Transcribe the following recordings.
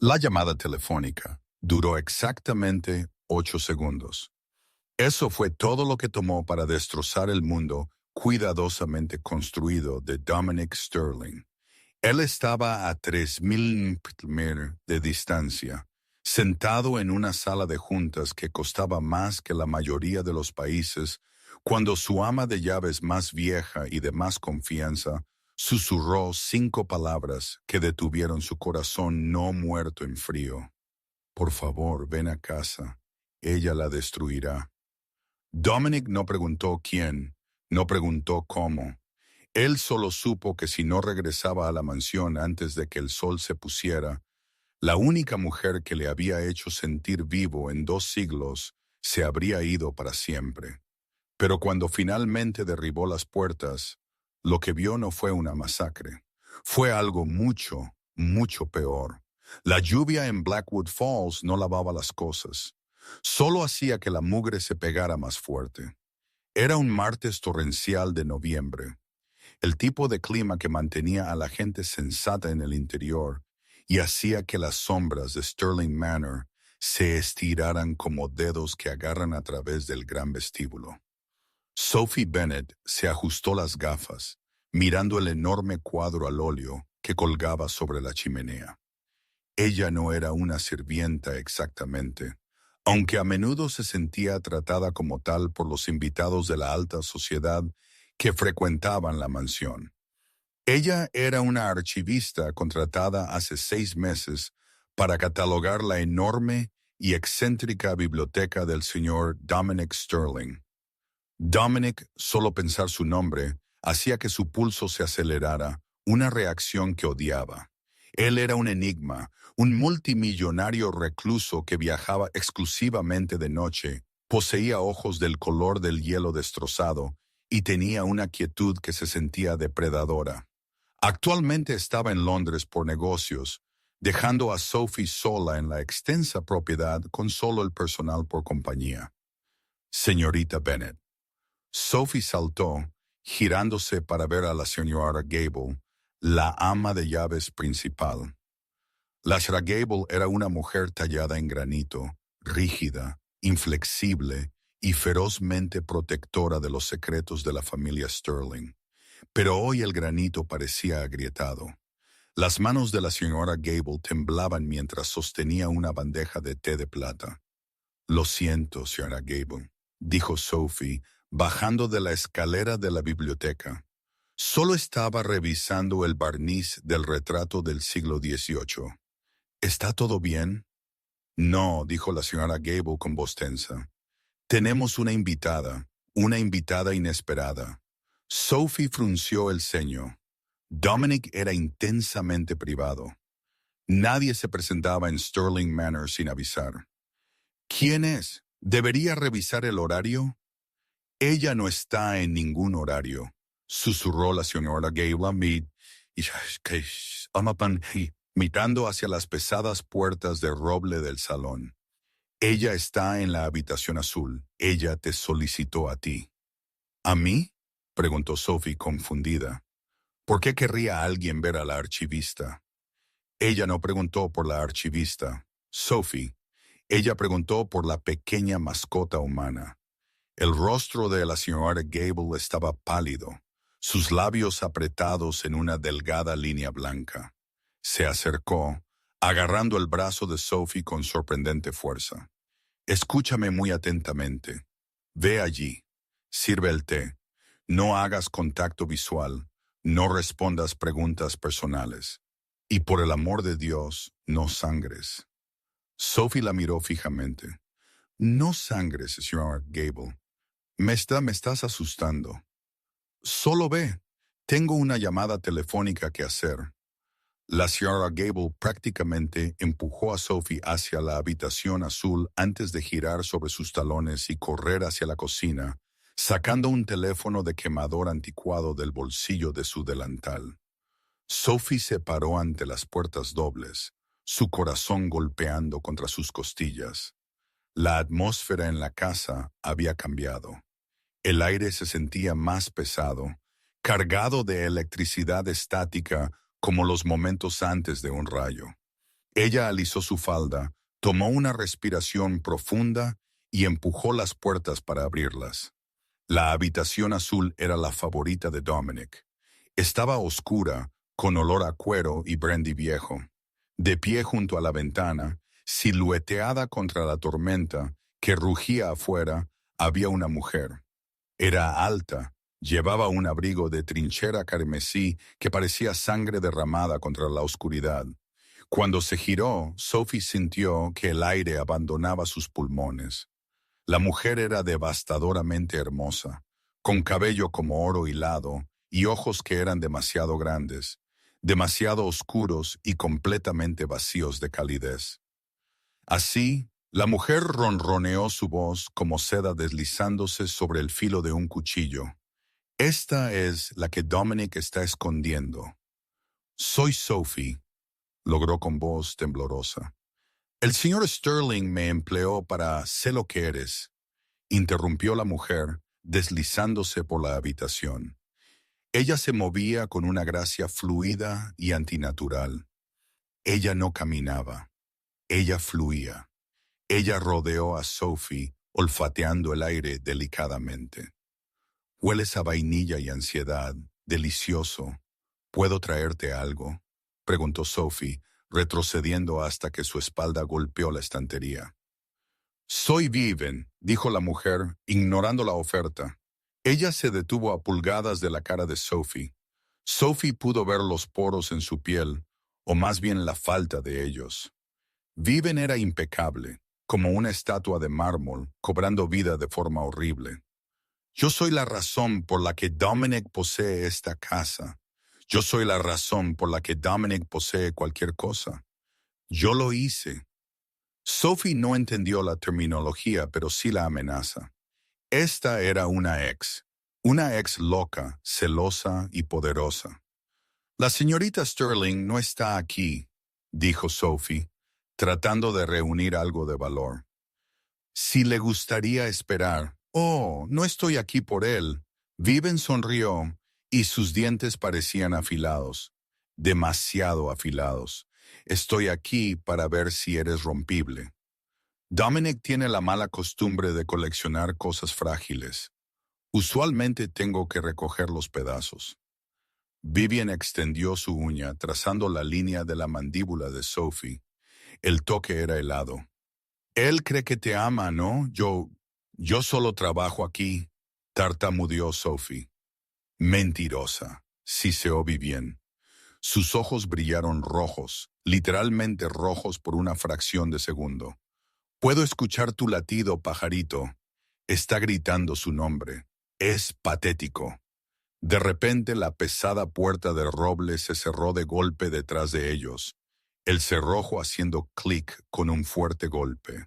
La llamada telefónica duró exactamente 8 segundos. Eso fue todo lo que tomó para destrozar el mundo cuidadosamente construido de Dominic Sterling. Él estaba a 3,000 metros de distancia, sentado en una sala de juntas que costaba más que la mayoría de los países, cuando su ama de llaves más vieja y de más confianza susurró 5 palabras que detuvieron su corazón no muerto en frío. Por favor, ven a casa. Ella la destruirá. Dominic no preguntó quién, no preguntó cómo. Él solo supo que si no regresaba a la mansión antes de que el sol se pusiera, la única mujer que le había hecho sentir vivo en 2 siglos se habría ido para siempre. Pero cuando finalmente derribó las puertas, lo que vio no fue una masacre. Fue algo mucho, mucho peor. La lluvia en Blackwood Falls no lavaba las cosas. Solo hacía que la mugre se pegara más fuerte. Era un martes torrencial de noviembre, el tipo de clima que mantenía a la gente sensata en el interior y hacía que las sombras de Sterling Manor se estiraran como dedos que agarran a través del gran vestíbulo. Sophie Bennet se ajustó las gafas, mirando el enorme cuadro al óleo que colgaba sobre la chimenea. Ella no era una sirvienta exactamente, aunque a menudo se sentía tratada como tal por los invitados de la alta sociedad que frecuentaban la mansión. Ella era una archivista contratada hace 6 meses para catalogar la enorme y excéntrica biblioteca del señor Dominic Sterling. Dominic, solo pensar su nombre, hacía que su pulso se acelerara, una reacción que odiaba. Él era un enigma, un multimillonario recluso que viajaba exclusivamente de noche, poseía ojos del color del hielo destrozado y tenía una quietud que se sentía depredadora. Actualmente estaba en Londres por negocios, dejando a Sophie sola en la extensa propiedad con solo el personal por compañía. Señorita Bennet. Sophie saltó, girándose para ver a la señora Gable, la ama de llaves principal. La señora Gable era una mujer tallada en granito, rígida, inflexible y ferozmente protectora de los secretos de la familia Sterling. Pero hoy el granito parecía agrietado. Las manos de la señora Gable temblaban mientras sostenía una bandeja de té de plata. «Lo siento, señora Gable», dijo Sophie, bajando de la escalera de la biblioteca. Solo estaba revisando el barniz del retrato del siglo XVIII. «¿Está todo bien?» «No», dijo la señora Gable con voz tensa. «Tenemos una invitada inesperada». Sophie frunció el ceño. Dominic era intensamente privado. Nadie se presentaba en Sterling Manor sin avisar. «¿Quién es? ¿Debería revisar el horario?» «Ella no está en ningún horario», susurró la señora Gable mirando hacia las pesadas puertas de roble del salón. «Ella está en la habitación azul. Ella te solicitó a ti». «¿A mí?», preguntó Sophie confundida. ¿Por qué querría alguien ver a la archivista? Ella no preguntó por la archivista, Sophie. Ella preguntó por la pequeña mascota humana. El rostro de la señora Gable estaba pálido, sus labios apretados en una delgada línea blanca. Se acercó, agarrando el brazo de Sophie con sorprendente fuerza. «Escúchame muy atentamente. Ve allí. Sirve el té. No hagas contacto visual. No respondas preguntas personales. Y por el amor de Dios, no sangres». Sophie la miró fijamente. «No sangres, señora Gable. Me estás asustando». «Solo ve. Tengo una llamada telefónica que hacer». La señora Gable prácticamente empujó a Sophie hacia la habitación azul antes de girar sobre sus talones y correr hacia la cocina, sacando un teléfono de quemador anticuado del bolsillo de su delantal. Sophie se paró ante las puertas dobles, su corazón golpeando contra sus costillas. La atmósfera en la casa había cambiado. El aire se sentía más pesado, cargado de electricidad estática como los momentos antes de un rayo. Ella alisó su falda, tomó una respiración profunda y empujó las puertas para abrirlas. La habitación azul era la favorita de Dominic. Estaba oscura, con olor a cuero y brandy viejo. De pie junto a la ventana, silueteada contra la tormenta que rugía afuera, había una mujer. Era alta, llevaba un abrigo de trinchera carmesí que parecía sangre derramada contra la oscuridad. Cuando se giró, Sophie sintió que el aire abandonaba sus pulmones. La mujer era devastadoramente hermosa, con cabello como oro hilado y ojos que eran demasiado grandes, demasiado oscuros y completamente vacíos de calidez. Así, la mujer ronroneó su voz como seda deslizándose sobre el filo de un cuchillo. Esta es la que Dominic está escondiendo. Soy Sophie, logró con voz temblorosa. El señor Sterling me empleó para sé lo que eres, interrumpió la mujer, deslizándose por la habitación. Ella se movía con una gracia fluida y antinatural. Ella no caminaba, ella fluía. Ella rodeó a Sophie, olfateando el aire delicadamente. Hueles a vainilla y ansiedad, delicioso. ¿Puedo traerte algo?, preguntó Sophie, retrocediendo hasta que su espalda golpeó la estantería. Soy Viven, dijo la mujer, ignorando la oferta. Ella se detuvo a pulgadas de la cara de Sophie. Sophie pudo ver los poros en su piel, o más bien la falta de ellos. Viven era impecable, como una estatua de mármol, cobrando vida de forma horrible. Yo soy la razón por la que Dominic posee esta casa. Yo soy la razón por la que Dominic posee cualquier cosa. Yo lo hice. Sophie no entendió la terminología, pero sí la amenaza. Esta era una ex loca, celosa y poderosa. La señorita Sterling no está aquí, dijo Sophie, tratando de reunir algo de valor. Si le gustaría esperar. Oh, no estoy aquí por él. Viven sonrió y sus dientes parecían afilados, demasiado afilados. Estoy aquí para ver si eres rompible. Dominic tiene la mala costumbre de coleccionar cosas frágiles. Usualmente tengo que recoger los pedazos. Vivian extendió su uña, trazando la línea de la mandíbula de Sophie. El toque era helado. Él cree que te ama, ¿no? Yo solo trabajo aquí, tartamudeó Sophie. Mentirosa, siseó Vivian. Sus ojos brillaron rojos, literalmente rojos por una fracción de segundo. Puedo escuchar tu latido, pajarito. Está gritando su nombre. Es patético. De repente la pesada puerta de roble se cerró de golpe detrás de ellos, el cerrojo haciendo clic con un fuerte golpe.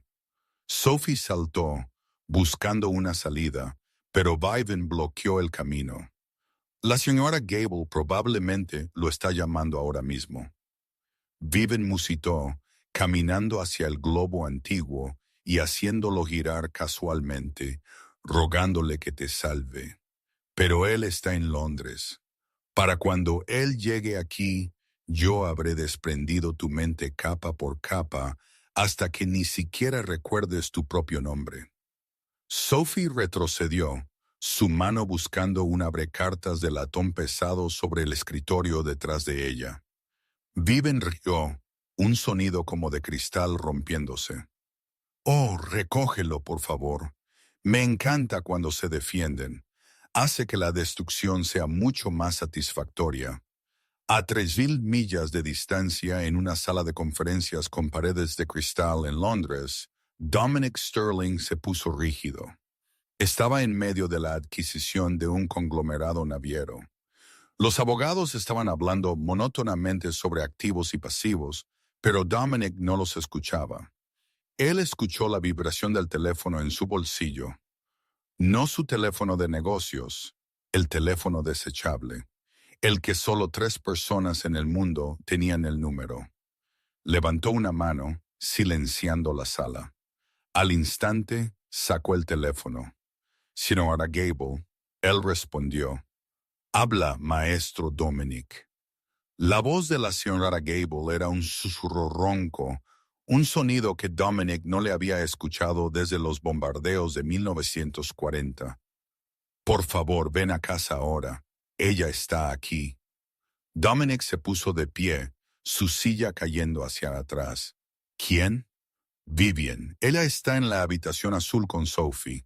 Sophie saltó, buscando una salida, pero Viven bloqueó el camino. La señora Gable probablemente lo está llamando ahora mismo. Viven musitó, caminando hacia el globo antiguo y haciéndolo girar casualmente, rogándole que te salve. Pero él está en Londres. Para cuando él llegue aquí, yo habré desprendido tu mente capa por capa hasta que ni siquiera recuerdes tu propio nombre. Sophie retrocedió, su mano buscando un abrecartas de latón pesado sobre el escritorio detrás de ella. Viven rió, un sonido como de cristal rompiéndose. Oh, recógelo, por favor. Me encanta cuando se defienden. Hace que la destrucción sea mucho más satisfactoria. A 3.000 millas de distancia en una sala de conferencias con paredes de cristal en Londres, Dominic Sterling se puso rígido. Estaba en medio de la adquisición de un conglomerado naviero. Los abogados estaban hablando monótonamente sobre activos y pasivos, pero Dominic no los escuchaba. Él escuchó la vibración del teléfono en su bolsillo. No su teléfono de negocios, el teléfono desechable, el que solo 3 personas en el mundo tenían el número. Levantó una mano, silenciando la sala. Al instante, sacó el teléfono. Señora Gable, él respondió. Habla, maestro Dominic. La voz de la señora Gable era un susurro ronco, un sonido que Dominic no le había escuchado desde los bombardeos de 1940. Por favor, ven a casa ahora. Ella está aquí. Dominic se puso de pie, su silla cayendo hacia atrás. ¿Quién? Vivian. Ella está en la habitación azul con Sophie.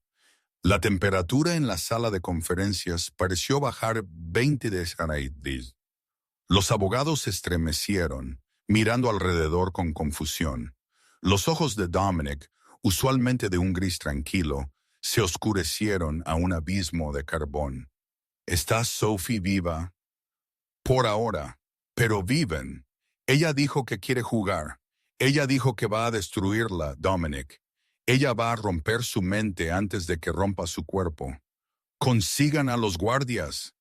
La temperatura en la sala de conferencias pareció bajar 20 de Fahrenheit. Los abogados se estremecieron, mirando alrededor con confusión. Los ojos de Dominic, usualmente de un gris tranquilo, se oscurecieron a un abismo de carbón. ¿Está Sophie viva? Por ahora, pero viven. Ella dijo que quiere jugar. Ella dijo que va a destruirla, Dominic. Ella va a romper su mente antes de que rompa su cuerpo. ¡Consigan a los guardias!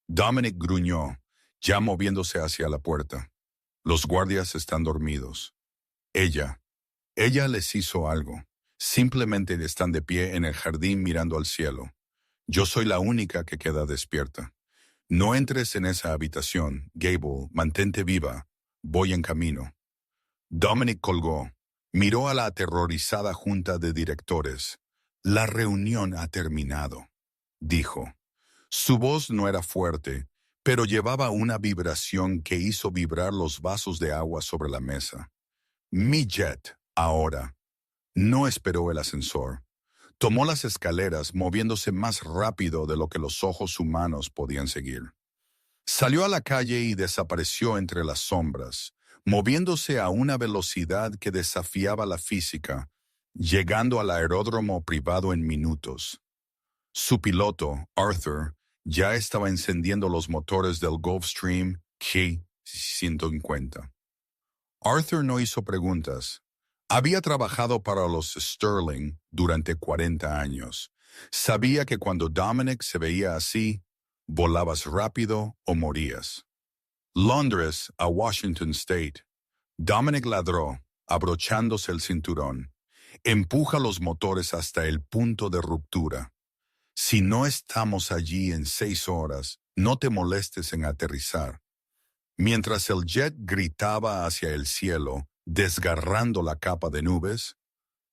Dominic gruñó, ya moviéndose hacia la puerta. Los guardias están dormidos. Ella les hizo algo. Simplemente están de pie en el jardín mirando al cielo. Yo soy la única que queda despierta. No entres en esa habitación, Gable, mantente viva. Voy en camino. Dominic colgó. Miró a la aterrorizada junta de directores. La reunión ha terminado, dijo. Su voz no era fuerte, pero llevaba una vibración que hizo vibrar los vasos de agua sobre la mesa. Mi jet, ahora. No esperó el ascensor. Tomó las escaleras moviéndose más rápido de lo que los ojos humanos podían seguir. Salió a la calle y desapareció entre las sombras, moviéndose a una velocidad que desafiaba la física, llegando al aeródromo privado en minutos. Su piloto, Arthur, ya estaba encendiendo los motores del Gulfstream K-150. Arthur no hizo preguntas. Había trabajado para los Sterling durante 40 años. Sabía que cuando Dominic se veía así, volabas rápido o morías. Londres a Washington State. Dominic ladró, abrochándose el cinturón. Empuja los motores hasta el punto de ruptura. Si no estamos allí en 6 horas, no te molestes en aterrizar. Mientras el jet gritaba hacia el cielo, desgarrando la capa de nubes,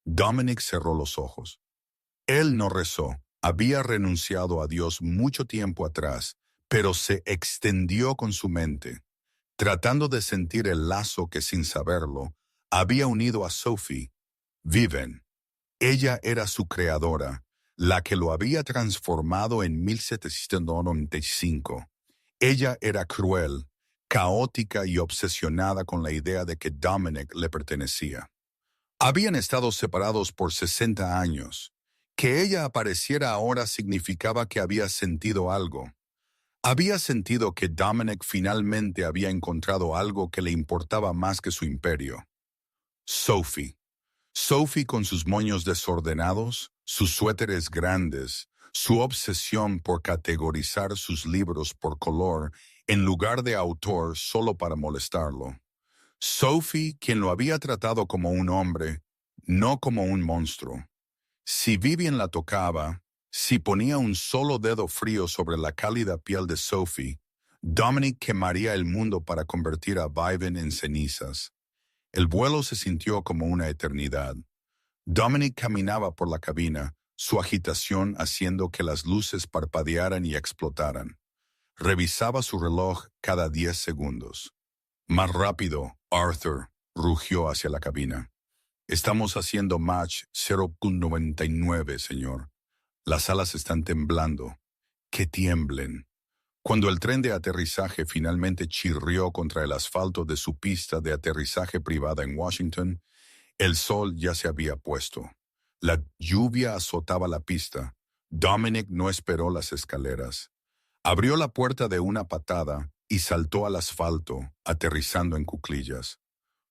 Dominic cerró los ojos. Él no rezó, había renunciado a Dios mucho tiempo atrás, pero se extendió con su mente, tratando de sentir el lazo que sin saberlo había unido a Sophie. Viven. Ella era su creadora, la que lo había transformado en 1795. Ella era cruel, caótica y obsesionada con la idea de que Dominic le pertenecía. Habían estado separados por 60 años. Que ella apareciera ahora significaba que había sentido algo. Había sentido que Dominic finalmente había encontrado algo que le importaba más que su imperio. Sophie. Sophie con sus moños desordenados, sus suéteres grandes, su obsesión por categorizar sus libros por color en lugar de autor solo para molestarlo. Sophie, quien lo había tratado como un hombre, no como un monstruo. Si Vivian la tocaba, si ponía un solo dedo frío sobre la cálida piel de Sophie, Dominic quemaría el mundo para convertir a Vivian en cenizas. El vuelo se sintió como una eternidad. Dominic caminaba por la cabina, su agitación haciendo que las luces parpadearan y explotaran. Revisaba su reloj cada 10 segundos. Más rápido, Arthur, rugió hacia la cabina. Estamos haciendo Mach 0.99, señor. Las alas están temblando. Que tiemblen. Cuando el tren de aterrizaje finalmente chirrió contra el asfalto de su pista de aterrizaje privada en Washington, el sol ya se había puesto. La lluvia azotaba la pista. Dominic no esperó las escaleras. Abrió la puerta de una patada y saltó al asfalto, aterrizando en cuclillas.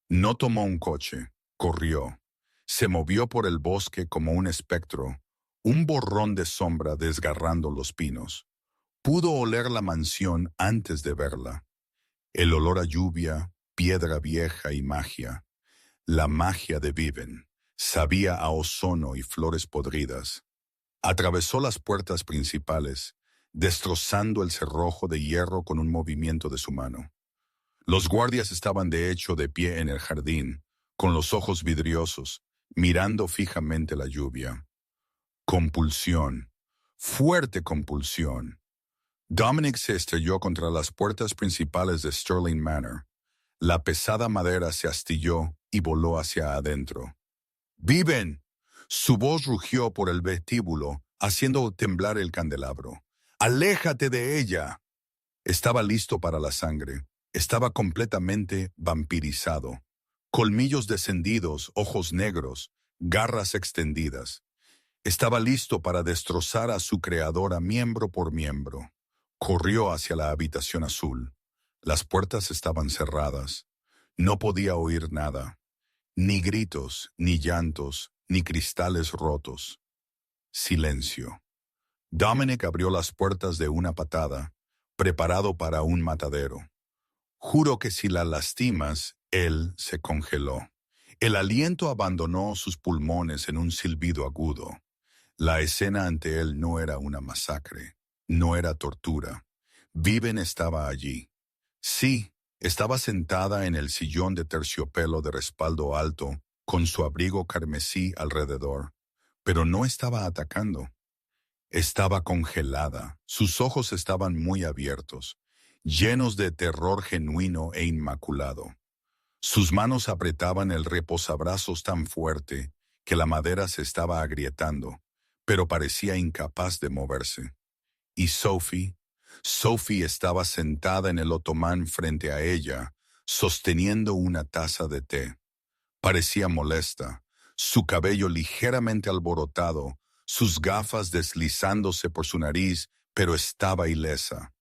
No tomó un coche, corrió. Se movió por el bosque como un espectro, un borrón de sombra desgarrando los pinos. Pudo oler la mansión antes de verla. El olor a lluvia, piedra vieja y magia. La magia de Viven. Sabía a ozono y flores podridas. Atravesó las puertas principales, destrozando el cerrojo de hierro con un movimiento de su mano. Los guardias estaban de hecho de pie en el jardín, con los ojos vidriosos, mirando fijamente la lluvia. Compulsión. Fuerte compulsión. Dominic se estrelló contra las puertas principales de Sterling Manor. La pesada madera se astilló y voló hacia adentro. ¡Viven! Su voz rugió por el vestíbulo, haciendo temblar el candelabro. ¡Aléjate de ella! Estaba listo para la sangre. Estaba completamente vampirizado. Colmillos descendidos, ojos negros, garras extendidas. Estaba listo para destrozar a su creadora miembro por miembro. Corrió hacia la habitación azul. Las puertas estaban cerradas. No podía oír nada. Ni gritos, ni llantos, ni cristales rotos. Silencio. Dominic abrió las puertas de una patada, preparado para un matadero. Juro que si la lastimas, él se congeló. El aliento abandonó sus pulmones en un silbido agudo. La escena ante él no era una masacre, no era tortura. Viven estaba allí. Sí, estaba sentada en el sillón de terciopelo de respaldo alto, con su abrigo carmesí alrededor, pero no estaba atacando. Estaba congelada, sus ojos estaban muy abiertos, llenos de terror genuino e inmaculado. Sus manos apretaban el reposabrazos tan fuerte que la madera se estaba agrietando, pero parecía incapaz de moverse. Y Sophie estaba sentada en el otomán frente a ella, sosteniendo una taza de té. Parecía molesta, su cabello ligeramente alborotado, sus gafas deslizándose por su nariz, pero estaba ilesa.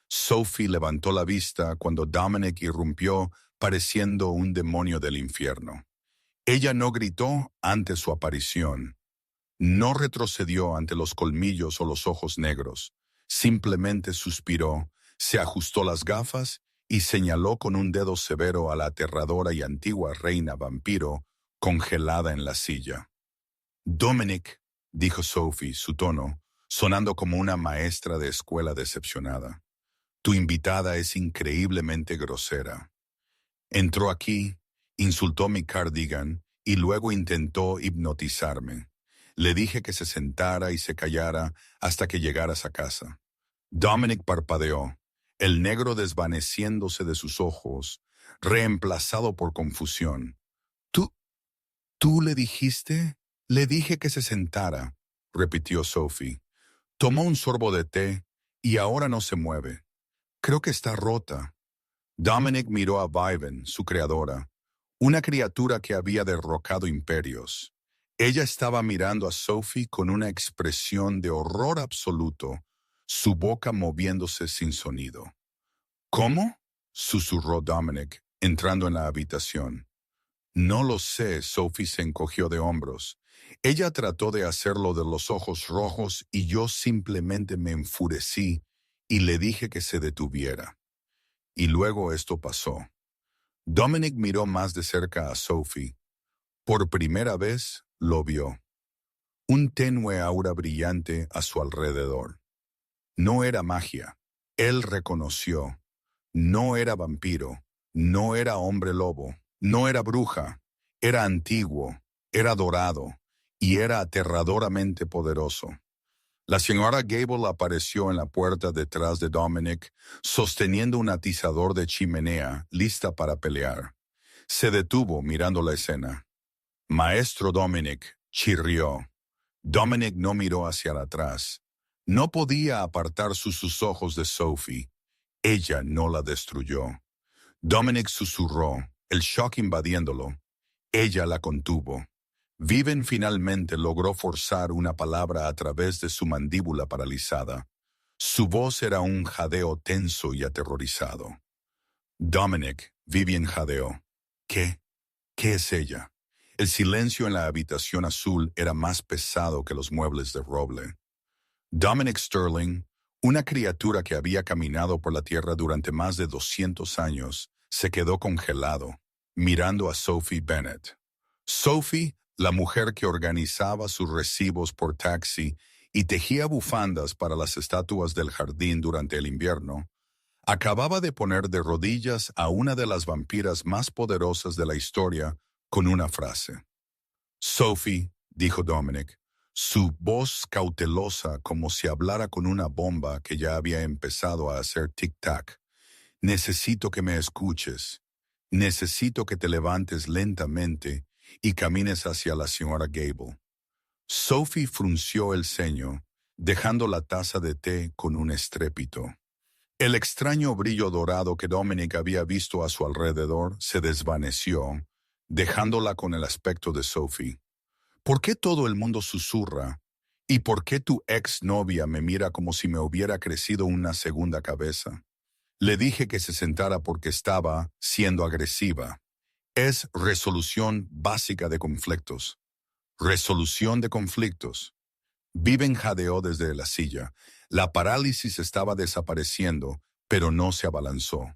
Sophie levantó la vista cuando Dominic irrumpió, pareciendo un demonio del infierno. Ella no gritó ante su aparición. No retrocedió ante los colmillos o los ojos negros. Simplemente suspiró, se ajustó las gafas y señaló con un dedo severo a la aterradora y antigua reina vampiro congelada en la silla. «Dominic», dijo Sophie, su tono, sonando como una maestra de escuela decepcionada. «Tu invitada es increíblemente grosera. Entró aquí, insultó mi cardigan y luego intentó hipnotizarme. Le dije que se sentara y se callara hasta que llegaras a casa». Dominic parpadeó, el negro desvaneciéndose de sus ojos, reemplazado por confusión. ¿Tú le dijiste? Le dije que se sentara, repitió Sophie. Tomó un sorbo de té y ahora no se mueve. Creo que está rota. Dominic miró a Viven, su creadora, una criatura que había derrocado imperios. Ella estaba mirando a Sophie con una expresión de horror absoluto, su boca moviéndose sin sonido. ¿Cómo?, susurró Dominic, entrando en la habitación. No lo sé, Sophie se encogió de hombros. Ella trató de hacerlo de los ojos rojos y yo simplemente me enfurecí y le dije que se detuviera. Y luego esto pasó. Dominic miró más de cerca a Sophie. Por primera vez lo vio. Un tenue aura brillante a su alrededor. No era magia. Él reconoció. No era vampiro. No era hombre lobo. No era bruja. Era antiguo. Era dorado. Y era aterradoramente poderoso. La señora Gable apareció en la puerta detrás de Dominic, sosteniendo un atizador de chimenea, lista para pelear. Se detuvo mirando la escena. «Maestro Dominic», chirrió. Dominic no miró hacia atrás. No podía apartar sus ojos de Sophie. Ella no la destruyó. Dominic susurró, el shock invadiéndolo. Ella la contuvo. Viven finalmente logró forzar una palabra a través de su mandíbula paralizada. Su voz era un jadeo tenso y aterrorizado. «Dominic», Vivian jadeó. «¿Qué? ¿Qué es ella?» El silencio en la habitación azul era más pesado que los muebles de roble. Dominic Sterling, una criatura que había caminado por la tierra durante más de 200 años, se quedó congelado, mirando a Sophie Bennett. Sophie, la mujer que organizaba sus recibos por taxi y tejía bufandas para las estatuas del jardín durante el invierno, Acababa de poner de rodillas a una de las vampiras más poderosas de la historia con una frase. Sophie, dijo Dominic, su voz cautelosa como si hablara con una bomba que ya había empezado a hacer tic-tac. Necesito que me escuches. Necesito que te levantes lentamente y camines hacia la señora Gable. Sophie frunció el ceño, dejando la taza de té con un estrépito. El extraño brillo dorado que Dominic había visto a su alrededor se desvaneció, dejándola con el aspecto de Sophie. ¿Por qué todo el mundo susurra? ¿Y por qué tu exnovia me mira como si me hubiera crecido una segunda cabeza? Le dije que se sentara porque estaba siendo agresiva. Es resolución básica de conflictos. Resolución de conflictos. Viven jadeó desde la silla. La parálisis estaba desapareciendo, pero no se abalanzó.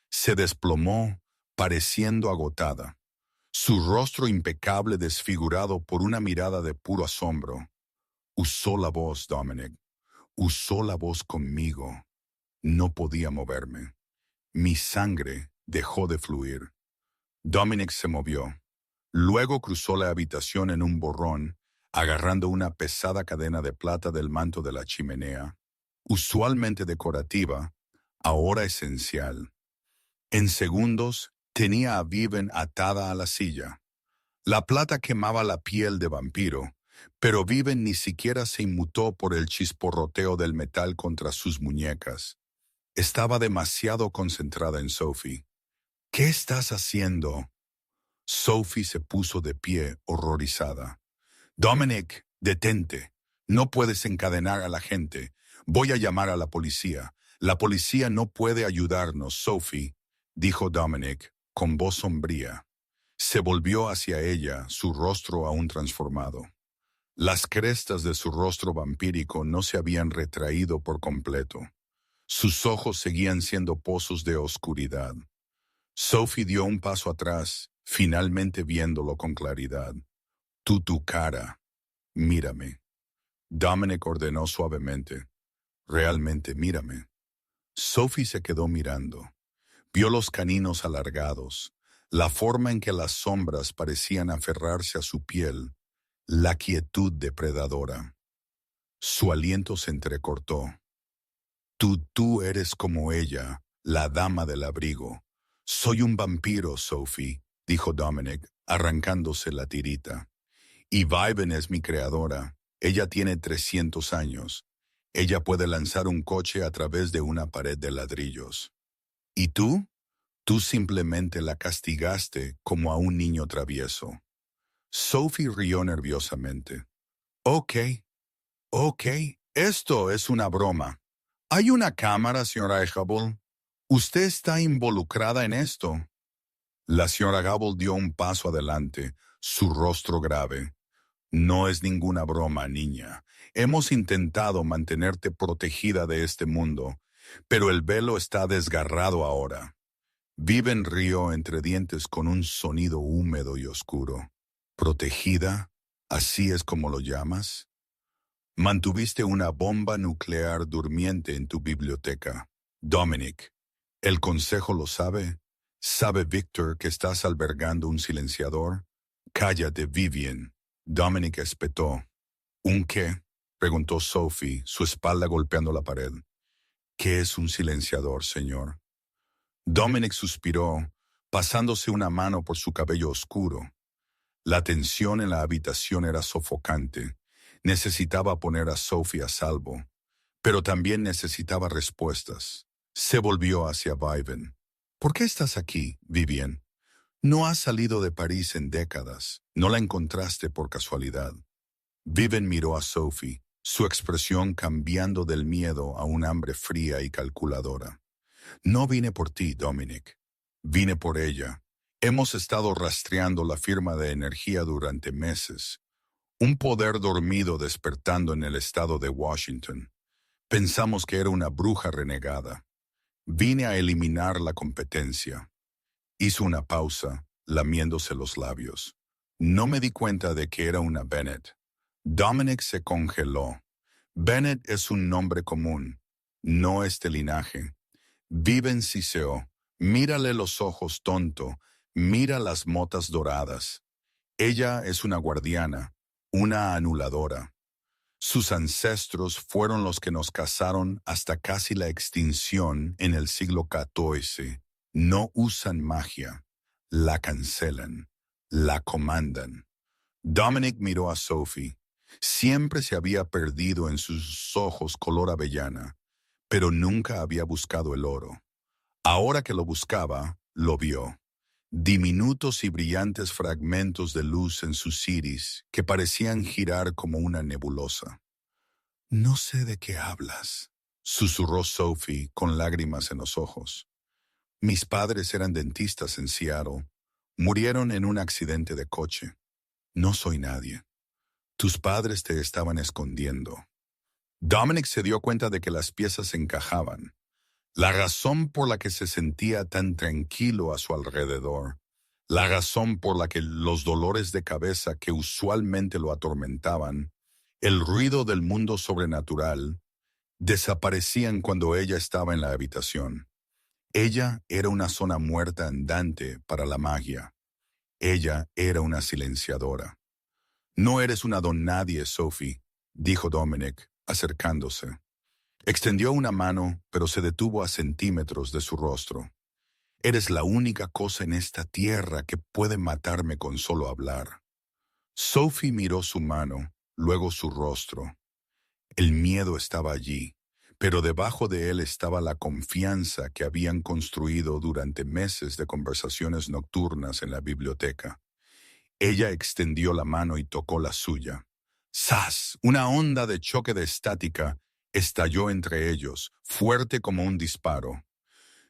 Se desplomó, pareciendo agotada. Su rostro impecable desfigurado por una mirada de puro asombro. Usó la voz, Dominic. Usó la voz conmigo. No podía moverme. Mi sangre dejó de fluir. Dominic se movió. Luego cruzó la habitación en un borrón, agarrando una pesada cadena de plata del manto de la chimenea, usualmente decorativa, ahora esencial. En segundos, tenía a Viven atada a la silla. La plata quemaba la piel de vampiro, pero Viven ni siquiera se inmutó por el chisporroteo del metal contra sus muñecas. Estaba demasiado concentrada en Sophie. ¿Qué estás haciendo? Sophie se puso de pie, horrorizada. Dominic, detente. No puedes encadenar a la gente. Voy a llamar a la policía. La policía no puede ayudarnos, Sophie, dijo Dominic, con voz sombría. Se volvió hacia ella, su rostro aún transformado. Las crestas de su rostro vampírico no se habían retraído por completo. Sus ojos seguían siendo pozos de oscuridad. Sophie dio un paso atrás, finalmente viéndolo con claridad. Tu cara. Mírame. Dominic ordenó suavemente. Realmente mírame. Sophie se quedó mirando. Vio los caninos alargados, la forma en que las sombras parecían aferrarse a su piel, la quietud depredadora. Su aliento se entrecortó. Tú eres como ella, la dama del abrigo. Soy un vampiro, Sophie, dijo Dominic, arrancándose la tirita. Y Viven es mi creadora. Ella tiene 300 años. Ella puede lanzar un coche a través de una pared de ladrillos. ¿Y tú? Tú simplemente la castigaste como a un niño travieso. Sophie rió nerviosamente. Ok, esto es una broma. ¿Hay una cámara, señora Gable? ¿Usted está involucrada en esto? La señora Gable dio un paso adelante, su rostro grave. No es ninguna broma, niña. Hemos intentado mantenerte protegida de este mundo, pero el velo está desgarrado ahora. Viven rió entre dientes con un sonido húmedo y oscuro. ¿Protegida? ¿Así es como lo llamas? Mantuviste una bomba nuclear durmiente en tu biblioteca. Dominic, ¿el consejo lo sabe? ¿Sabe Victor que estás albergando un silenciador? Cállate, Vivian. Dominic espetó. ¿Un qué? Preguntó Sophie, su espalda golpeando la pared. ¿Qué es un silenciador, señor? Dominic suspiró, pasándose una mano por su cabello oscuro. La tensión en la habitación era sofocante. Necesitaba poner a Sophie a salvo, pero también necesitaba respuestas. Se volvió hacia Viven. ¿Por qué estás aquí, Vivian? No has salido de París en décadas. No la encontraste por casualidad. Viven miró a Sophie, su expresión cambiando del miedo a un hambre fría y calculadora. No vine por ti, Dominic. Vine por ella. Hemos estado rastreando la firma de energía durante meses. Un poder dormido despertando en el estado de Washington. Pensamos que era una bruja renegada. Vine a eliminar la competencia. Hizo una pausa, lamiéndose los labios. No me di cuenta de que era una Bennett. Dominic se congeló. Bennett es un nombre común, no este linaje. Viven siseó. Mírale los ojos, tonto. Mira las motas doradas. Ella es una guardiana, una anuladora. Sus ancestros fueron los que nos cazaron hasta casi la extinción en el siglo XIV. No usan magia, la cancelan, la comandan. Dominic miró a Sophie. Siempre se había perdido en sus ojos color avellana, pero nunca había buscado el oro. Ahora que lo buscaba, lo vio. Diminutos y brillantes fragmentos de luz en sus iris que parecían girar como una nebulosa. «No sé de qué hablas», susurró Sophie con lágrimas en los ojos. «Mis padres eran dentistas en Seattle. Murieron en un accidente de coche. No soy nadie. Tus padres te estaban escondiendo». Dominic se dio cuenta de que las piezas encajaban. La razón por la que se sentía tan tranquilo a su alrededor, la razón por la que los dolores de cabeza que usualmente lo atormentaban, el ruido del mundo sobrenatural, desaparecían cuando ella estaba en la habitación. Ella era una zona muerta andante para la magia. Ella era una silenciadora. «No eres una don nadie, Sophie», dijo Dominic, acercándose. Extendió una mano, pero se detuvo a centímetros de su rostro. «Eres la única cosa en esta tierra que puede matarme con solo hablar». Sophie miró su mano, luego su rostro. El miedo estaba allí, pero debajo de él estaba la confianza que habían construido durante meses de conversaciones nocturnas en la biblioteca. Ella extendió la mano y tocó la suya. ¡Zas! Una onda de choque de estática estalló entre ellos, fuerte como un disparo.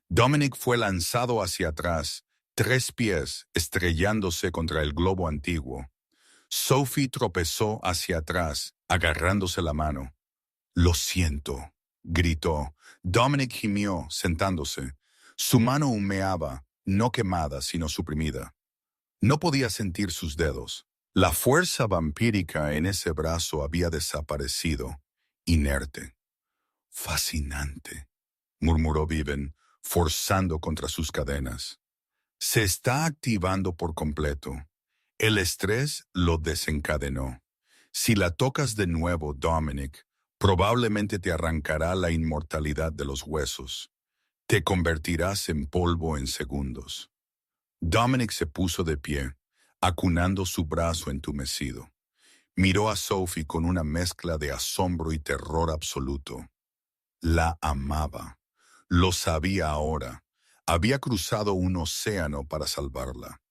Dominic fue lanzado hacia atrás, 3 pies estrellándose contra el globo antiguo. Sophie tropezó hacia atrás, agarrándose la mano. «Lo siento», gritó. Dominic gimió, sentándose. Su mano humeaba, no quemada, sino suprimida. No podía sentir sus dedos. La fuerza vampírica en ese brazo había desaparecido, inerte. «Fascinante», murmuró Viven, forzando contra sus cadenas. «Se está activando por completo. El estrés lo desencadenó. Si la tocas de nuevo, Dominic, probablemente te arrancará la inmortalidad de los huesos. Te convertirás en polvo en segundos». Dominic se puso de pie, acunando su brazo entumecido. Miró a Sophie con una mezcla de asombro y terror absoluto. La amaba. Lo sabía ahora. Había cruzado un océano para salvarla.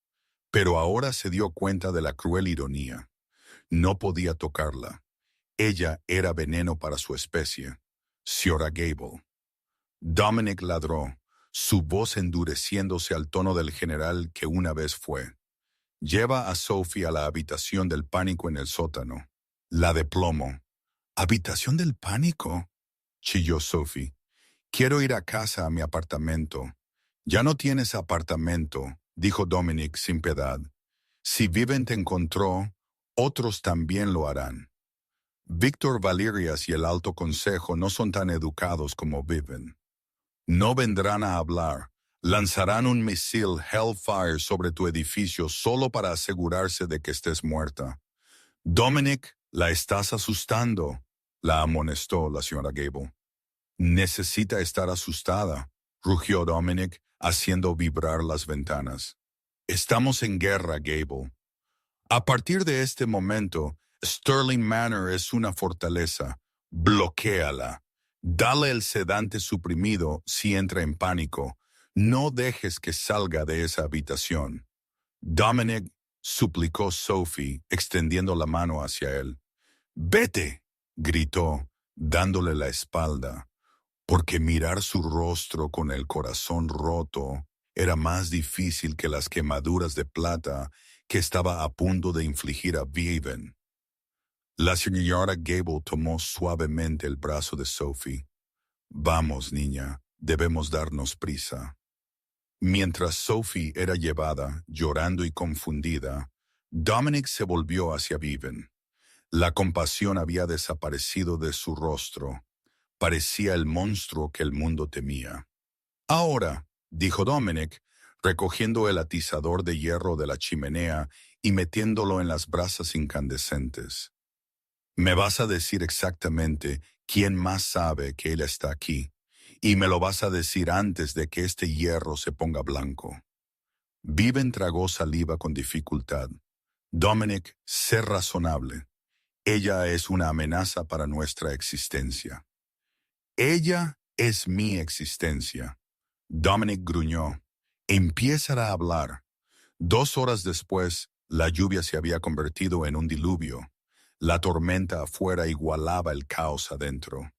Pero ahora se dio cuenta de la cruel ironía. No podía tocarla. Ella era veneno para su especie. Señora Gable. Dominic ladró, su voz endureciéndose al tono del general que una vez fue. «Lleva a Sophie a la habitación del pánico en el sótano». La de plomo. «¿Habitación del pánico?», chilló Sophie. «Quiero ir a casa, a mi apartamento». «Ya no tienes apartamento», dijo Dominic sin piedad. «Si Viven te encontró, otros también lo harán. Víctor Valerias y el Alto Consejo no son tan educados como Viven. No vendrán a hablar. Lanzarán un misil Hellfire sobre tu edificio solo para asegurarse de que estés muerta». «Dominic, la estás asustando», la amonestó la señora Gable. «Necesita estar asustada», rugió Dominic, haciendo vibrar las ventanas. «Estamos en guerra, Gable. A partir de este momento, Sterling Manor es una fortaleza. Bloquéala. Dale el sedante suprimido si entra en pánico. No dejes que salga de esa habitación». «Dominic», suplicó Sophie, extendiendo la mano hacia él. «Vete», gritó, dándole la espalda, porque mirar su rostro con el corazón roto era más difícil que las quemaduras de plata que estaba a punto de infligir a Viven. La señora Gable tomó suavemente el brazo de Sophie. «Vamos, niña, debemos darnos prisa». Mientras Sophie era llevada, llorando y confundida, Dominic se volvió hacia Viven. La compasión había desaparecido de su rostro. Parecía el monstruo que el mundo temía. Ahora, dijo Dominic, recogiendo el atizador de hierro de la chimenea y metiéndolo en las brasas incandescentes. Me vas a decir exactamente quién más sabe que él está aquí, y me lo vas a decir antes de que este hierro se ponga blanco. Viven tragó saliva con dificultad. Dominic, sé razonable. Ella es una amenaza para nuestra existencia. Ella es mi existencia. Dominic gruñó. Empieza a hablar. 2 horas después, la lluvia se había convertido en un diluvio. La tormenta afuera igualaba el caos adentro.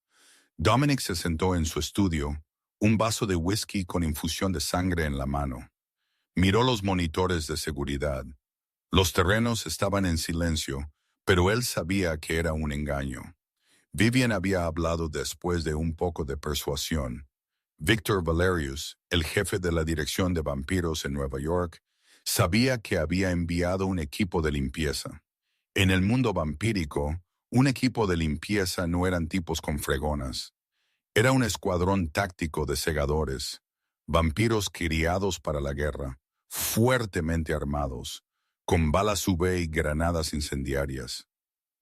Dominic se sentó en su estudio, un vaso de whisky con infusión de sangre en la mano. Miró los monitores de seguridad. Los terrenos estaban en silencio, pero él sabía que era un engaño. Vivian había hablado después de un poco de persuasión. Victor Valerius, el jefe de la Dirección de Vampiros en Nueva York, sabía que había enviado un equipo de limpieza. En el mundo vampírico, un equipo de limpieza no eran tipos con fregonas. Era un escuadrón táctico de segadores, vampiros criados para la guerra, fuertemente armados, con balas UV y granadas incendiarias.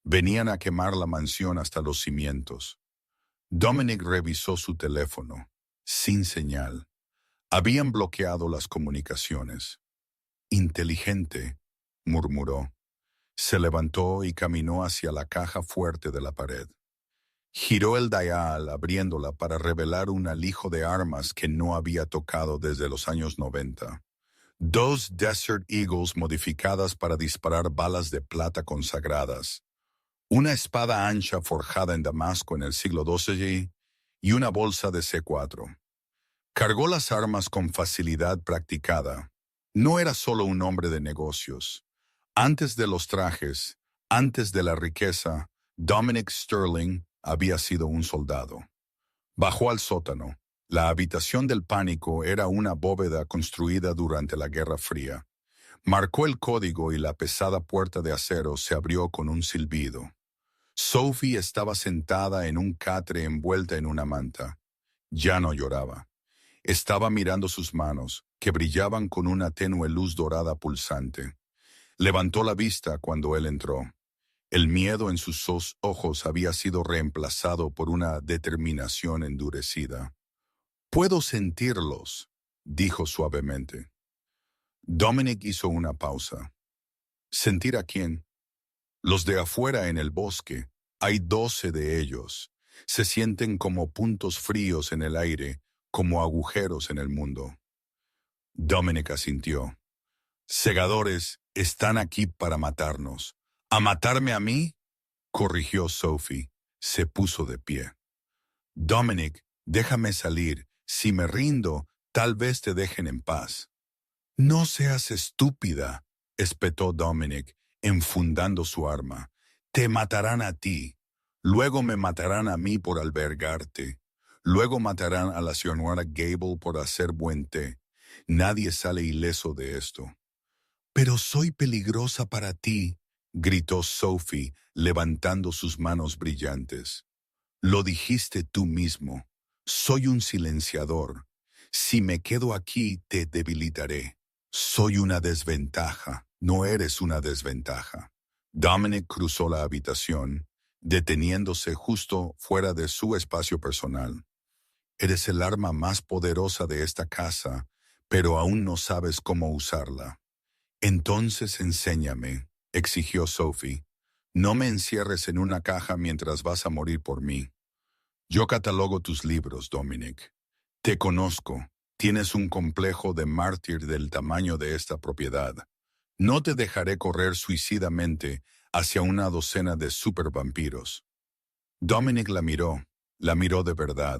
Venían a quemar la mansión hasta los cimientos. Dominic revisó su teléfono. Sin señal. Habían bloqueado las comunicaciones. Inteligente, murmuró. Se levantó y caminó hacia la caja fuerte de la pared. Giró el dial abriéndola para revelar un alijo de armas que no había tocado desde los años 90. 2 Desert Eagles modificadas para disparar balas de plata consagradas. Una espada ancha forjada en Damasco en el siglo XII y una bolsa de C4. Cargó las armas con facilidad practicada. No era solo un hombre de negocios. Antes de los trajes, antes de la riqueza, Dominic Sterling había sido un soldado. Bajó al sótano. La habitación del pánico era una bóveda construida durante la Guerra Fría. Marcó el código y la pesada puerta de acero se abrió con un silbido. Sophie estaba sentada en un catre envuelta en una manta. Ya no lloraba. Estaba mirando sus manos, que brillaban con una tenue luz dorada pulsante. Levantó la vista cuando él entró. El miedo en sus ojos había sido reemplazado por una determinación endurecida. «Puedo sentirlos», dijo suavemente. Dominic hizo una pausa. ¿Sentir a quién? Los de afuera en el bosque. Hay 12 de ellos. Se sienten como puntos fríos en el aire, como agujeros en el mundo. Dominic asintió. «Segadores están aquí para matarnos». «¿A matarme a mí?», corrigió Sophie. Se puso de pie. «Dominic, déjame salir. Si me rindo, tal vez te dejen en paz». «No seas estúpida», espetó Dominic, enfundando su arma. «Te matarán a ti. Luego me matarán a mí por albergarte. Luego matarán a la señora Gable por hacer buen té. Nadie sale ileso de esto». «Pero soy peligrosa para ti», gritó Sophie, levantando sus manos brillantes. «Lo dijiste tú mismo. Soy un silenciador. Si me quedo aquí, te debilitaré. Soy una desventaja. No eres una desventaja». Dominic cruzó la habitación, deteniéndose justo fuera de su espacio personal. «Eres el arma más poderosa de esta casa, pero aún no sabes cómo usarla». «Entonces enséñame», exigió Sophie. «No me encierres en una caja mientras vas a morir por mí». «Yo catalogo tus libros, Dominic. Te conozco. Tienes un complejo de mártir del tamaño de esta propiedad. No te dejaré correr suicidamente hacia una docena de supervampiros». Dominic la miró de verdad.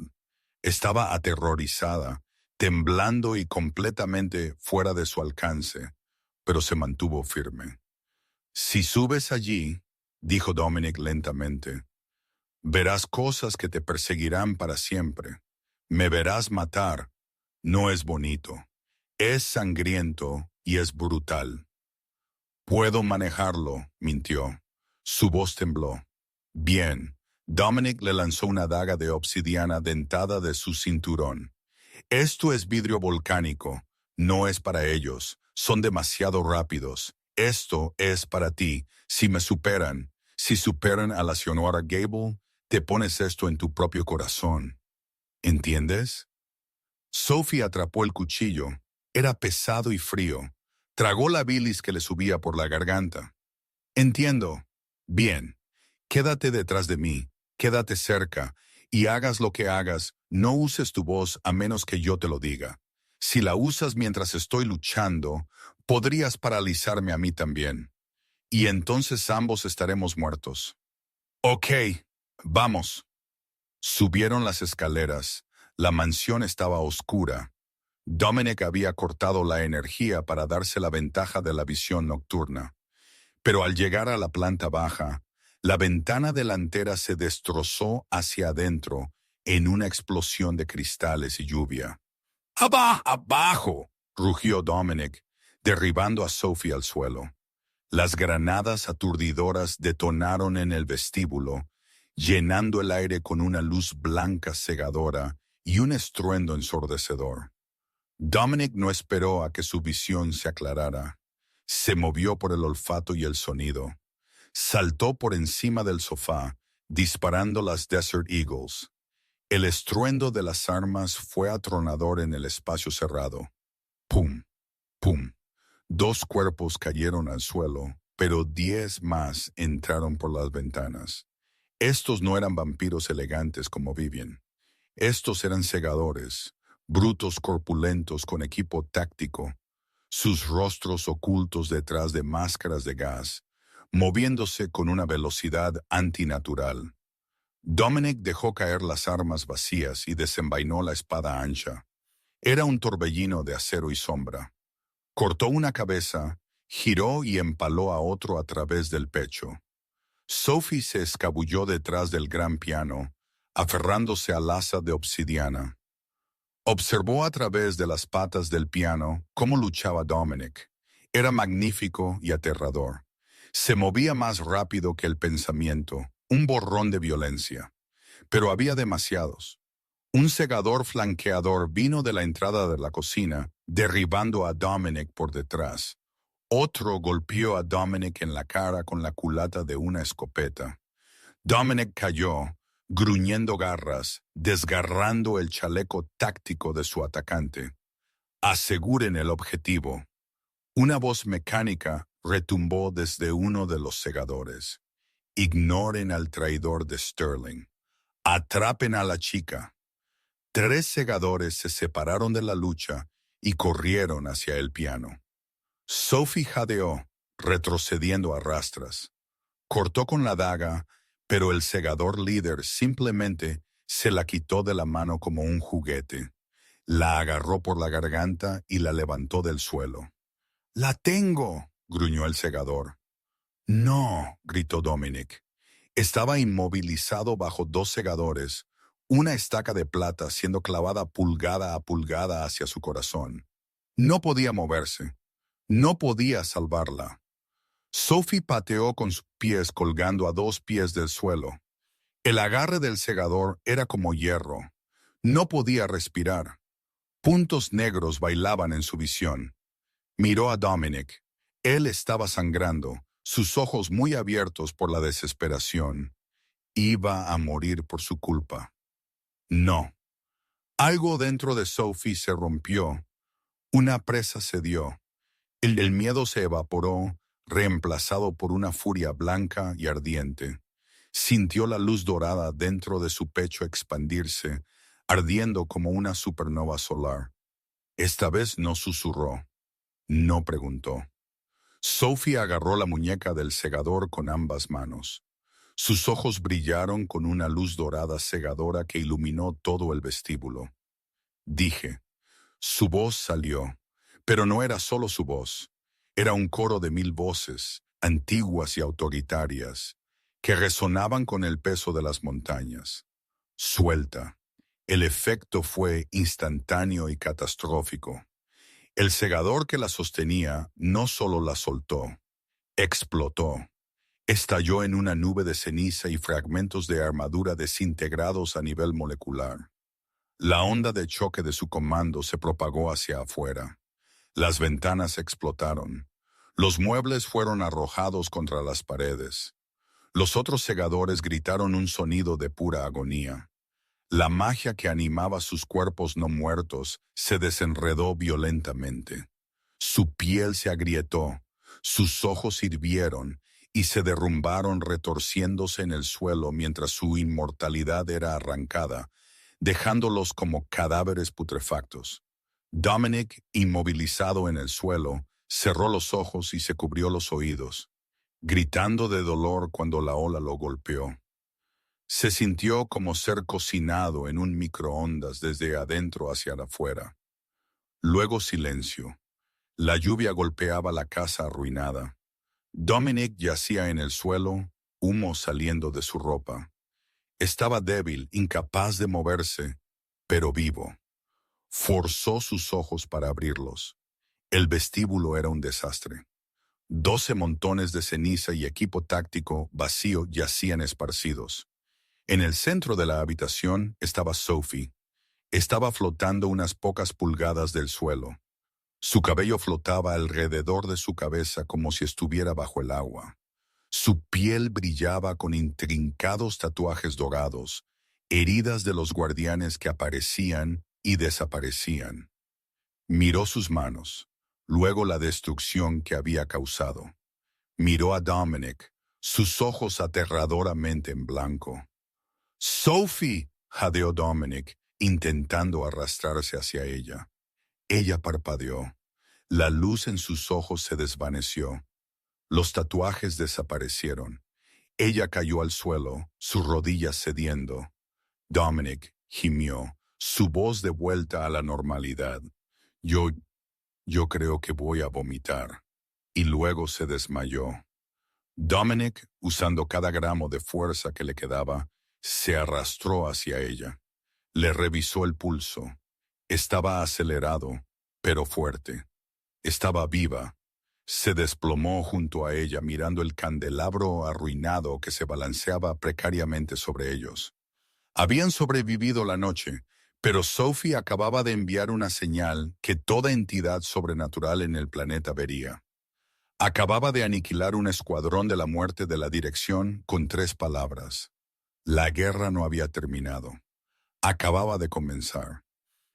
Estaba aterrorizada, temblando y completamente fuera de su alcance, pero se mantuvo firme. «Si subes allí», dijo Dominic lentamente, «verás cosas que te perseguirán para siempre. Me verás matar. No es bonito. Es sangriento y es brutal». «Puedo manejarlo», mintió. Su voz tembló. «Bien». Dominic le lanzó una daga de obsidiana dentada de su cinturón. Esto es vidrio volcánico. No es para ellos. Son demasiado rápidos. Esto es para ti. Si me superan, si superan a la señora Gable, te pones esto en tu propio corazón. ¿Entiendes? Sophie atrapó el cuchillo. Era pesado y frío. Tragó la bilis que le subía por la garganta. Entiendo. Bien. Quédate detrás de mí. Quédate cerca. Y hagas lo que hagas, no uses tu voz a menos que yo te lo diga. Si la usas mientras estoy luchando, podrías paralizarme a mí también. Y entonces ambos estaremos muertos. Ok. Vamos. Subieron las escaleras. La mansión estaba oscura. Dominic había cortado la energía para darse la ventaja de la visión nocturna. Pero al llegar a la planta baja, la ventana delantera se destrozó hacia adentro en una explosión de cristales y lluvia. ¡Abajo! Rugió Dominic, derribando a Sophie al suelo. Las granadas aturdidoras detonaron en el vestíbulo, llenando el aire con una luz blanca cegadora y un estruendo ensordecedor. Dominic no esperó a que su visión se aclarara. Se movió por el olfato y el sonido. Saltó por encima del sofá, disparando las Desert Eagles. El estruendo de las armas fue atronador en el espacio cerrado. ¡Pum! ¡Pum! 2 cuerpos cayeron al suelo, pero 10 más entraron por las ventanas. Estos no eran vampiros elegantes como Vivian. Estos eran segadores, brutos corpulentos con equipo táctico, sus rostros ocultos detrás de máscaras de gas, moviéndose con una velocidad antinatural. Dominic dejó caer las armas vacías y desenvainó la espada ancha. Era un torbellino de acero y sombra. Cortó una cabeza, giró y empaló a otro a través del pecho. Sophie se escabulló detrás del gran piano, aferrándose al asa de obsidiana. Observó a través de las patas del piano cómo luchaba Dominic. Era magnífico y aterrador. Se movía más rápido que el pensamiento, un borrón de violencia. Pero había demasiados. Un segador flanqueador vino de la entrada de la cocina, derribando a Dominic por detrás. Otro golpeó a Dominic en la cara con la culata de una escopeta. Dominic cayó, gruñendo garras, desgarrando el chaleco táctico de su atacante. Aseguren el objetivo. Una voz mecánica retumbó desde uno de los segadores. Ignoren al traidor de Sterling. Atrapen a la chica. 3 segadores se separaron de la lucha y corrieron hacia el piano. Sophie jadeó, retrocediendo a rastras. Cortó con la daga, pero el segador líder simplemente se la quitó de la mano como un juguete. La agarró por la garganta y la levantó del suelo. «¡La tengo!», gruñó el segador. «No», gritó Dominic. Estaba inmovilizado bajo 2 segadores, una estaca de plata siendo clavada pulgada a pulgada hacia su corazón. No podía moverse. No podía salvarla. Sophie pateó con sus pies colgando a 2 pies del suelo. El agarre del segador era como hierro. No podía respirar. Puntos negros bailaban en su visión. Miró a Dominic. Él estaba sangrando, sus ojos muy abiertos por la desesperación. Iba a morir por su culpa. No. Algo dentro de Sophie se rompió. Una presa cedió. El miedo se evaporó, reemplazado por una furia blanca y ardiente. Sintió la luz dorada dentro de su pecho expandirse, ardiendo como una supernova solar. Esta vez no susurró. No preguntó. Sophie agarró la muñeca del segador con ambas manos. Sus ojos brillaron con una luz dorada cegadora que iluminó todo el vestíbulo. Dije. Su voz salió, pero no era solo su voz. Era un coro de 1000 voces, antiguas y autoritarias, que resonaban con el peso de las montañas. Suelta. El efecto fue instantáneo y catastrófico. El segador que la sostenía no solo la soltó, explotó. Estalló en una nube de ceniza y fragmentos de armadura desintegrados a nivel molecular. La onda de choque de su comando se propagó hacia afuera. Las ventanas explotaron. Los muebles fueron arrojados contra las paredes. Los otros segadores gritaron un sonido de pura agonía. La magia que animaba sus cuerpos no muertos se desenredó violentamente. Su piel se agrietó, sus ojos hirvieron y se derrumbaron retorciéndose en el suelo mientras su inmortalidad era arrancada, dejándolos como cadáveres putrefactos. Dominic, inmovilizado en el suelo, cerró los ojos y se cubrió los oídos, gritando de dolor cuando la ola lo golpeó. Se sintió como ser cocinado en un microondas desde adentro hacia afuera. Luego silencio. La lluvia golpeaba la casa arruinada. Dominic yacía en el suelo, humo saliendo de su ropa. Estaba débil, incapaz de moverse, pero vivo. Forzó sus ojos para abrirlos. El vestíbulo era un desastre. 12 montones de ceniza y equipo táctico vacío yacían esparcidos. En el centro de la habitación estaba Sophie. Estaba flotando unas pocas pulgadas del suelo. Su cabello flotaba alrededor de su cabeza como si estuviera bajo el agua. Su piel brillaba con intrincados tatuajes dorados, heridas de los guardianes que aparecían y desaparecían. Miró sus manos, luego la destrucción que había causado. Miró a Dominic, sus ojos aterradoramente en blanco. «¡Sophie!», jadeó Dominic, intentando arrastrarse hacia ella. Ella parpadeó. La luz en sus ojos se desvaneció. Los tatuajes desaparecieron. Ella cayó al suelo, sus rodillas cediendo. Dominic gimió, su voz de vuelta a la normalidad. Yo creo que voy a vomitar». Y luego se desmayó. Dominic, usando cada gramo de fuerza que le quedaba, se arrastró hacia ella. Le revisó el pulso. Estaba acelerado, pero fuerte. Estaba viva. Se desplomó junto a ella mirando el candelabro arruinado que se balanceaba precariamente sobre ellos. Habían sobrevivido la noche, pero Sophie acababa de enviar una señal que toda entidad sobrenatural en el planeta vería. Acababa de aniquilar un escuadrón de la muerte de la dirección con 3 palabras. La guerra no había terminado. Acababa de comenzar.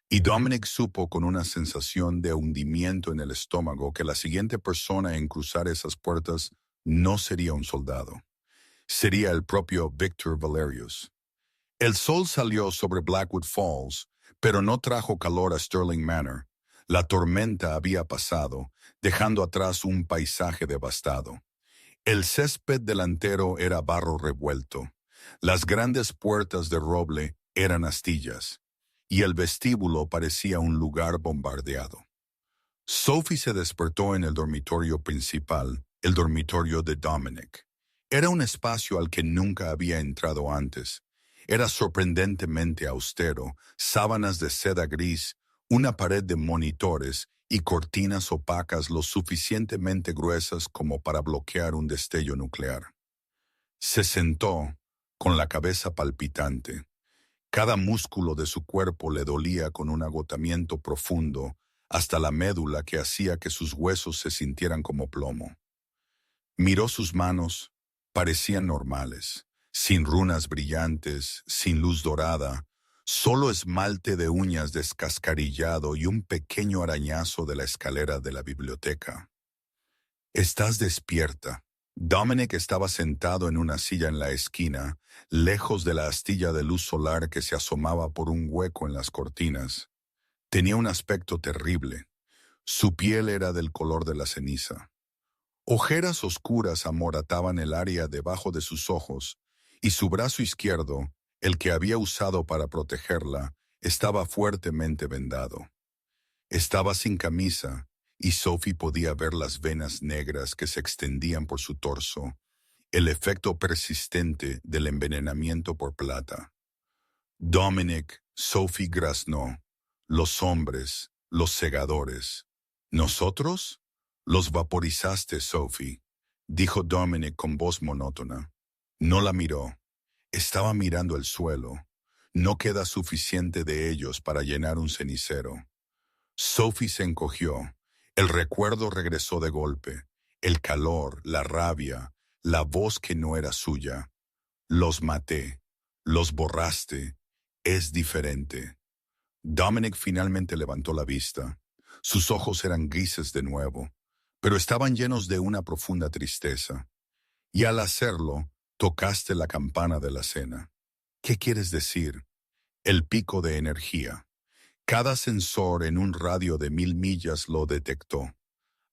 Y Dominic supo con una sensación de hundimiento en el estómago que la siguiente persona en cruzar esas puertas no sería un soldado. Sería el propio Victor Valerius. El sol salió sobre Blackwood Falls, pero no trajo calor a Sterling Manor. La tormenta había pasado, dejando atrás un paisaje devastado. El césped delantero era barro revuelto. Las grandes puertas de roble eran astillas, y el vestíbulo parecía un lugar bombardeado. Sophie se despertó en el dormitorio principal, el dormitorio de Dominic. Era un espacio al que nunca había entrado antes. Era sorprendentemente austero, sábanas de seda gris, una pared de monitores y cortinas opacas lo suficientemente gruesas como para bloquear un destello nuclear. Se sentó, con la cabeza palpitante. Cada músculo de su cuerpo le dolía con un agotamiento profundo, hasta la médula que hacía que sus huesos se sintieran como plomo. Miró sus manos, parecían normales, sin runas brillantes, sin luz dorada, solo esmalte de uñas descascarillado y un pequeño arañazo de la escalera de la biblioteca. «Estás despierta». Dominic estaba sentado en una silla en la esquina, lejos de la astilla de luz solar que se asomaba por un hueco en las cortinas. Tenía un aspecto terrible. Su piel era del color de la ceniza. Ojeras oscuras amorataban el área debajo de sus ojos, y su brazo izquierdo, el que había usado para protegerla, estaba fuertemente vendado. Estaba sin camisa, y Sophie podía ver las venas negras que se extendían por su torso, el efecto persistente del envenenamiento por plata. Dominic, Sophie graznó. «Los hombres, los segadores». «¿Nosotros?». «Los vaporizaste, Sophie», dijo Dominic con voz monótona. No la miró. Estaba mirando el suelo. No queda suficiente de ellos para llenar un cenicero. Sophie se encogió. El recuerdo regresó de golpe. El calor, la rabia, la voz que no era suya. Los maté. Los borraste. Es diferente. Dominic finalmente levantó la vista. Sus ojos eran grises de nuevo, pero estaban llenos de una profunda tristeza. Y al hacerlo, tocaste la campana de la cena. ¿Qué quieres decir? El pico de energía. Cada sensor en un radio de 1000 millas lo detectó.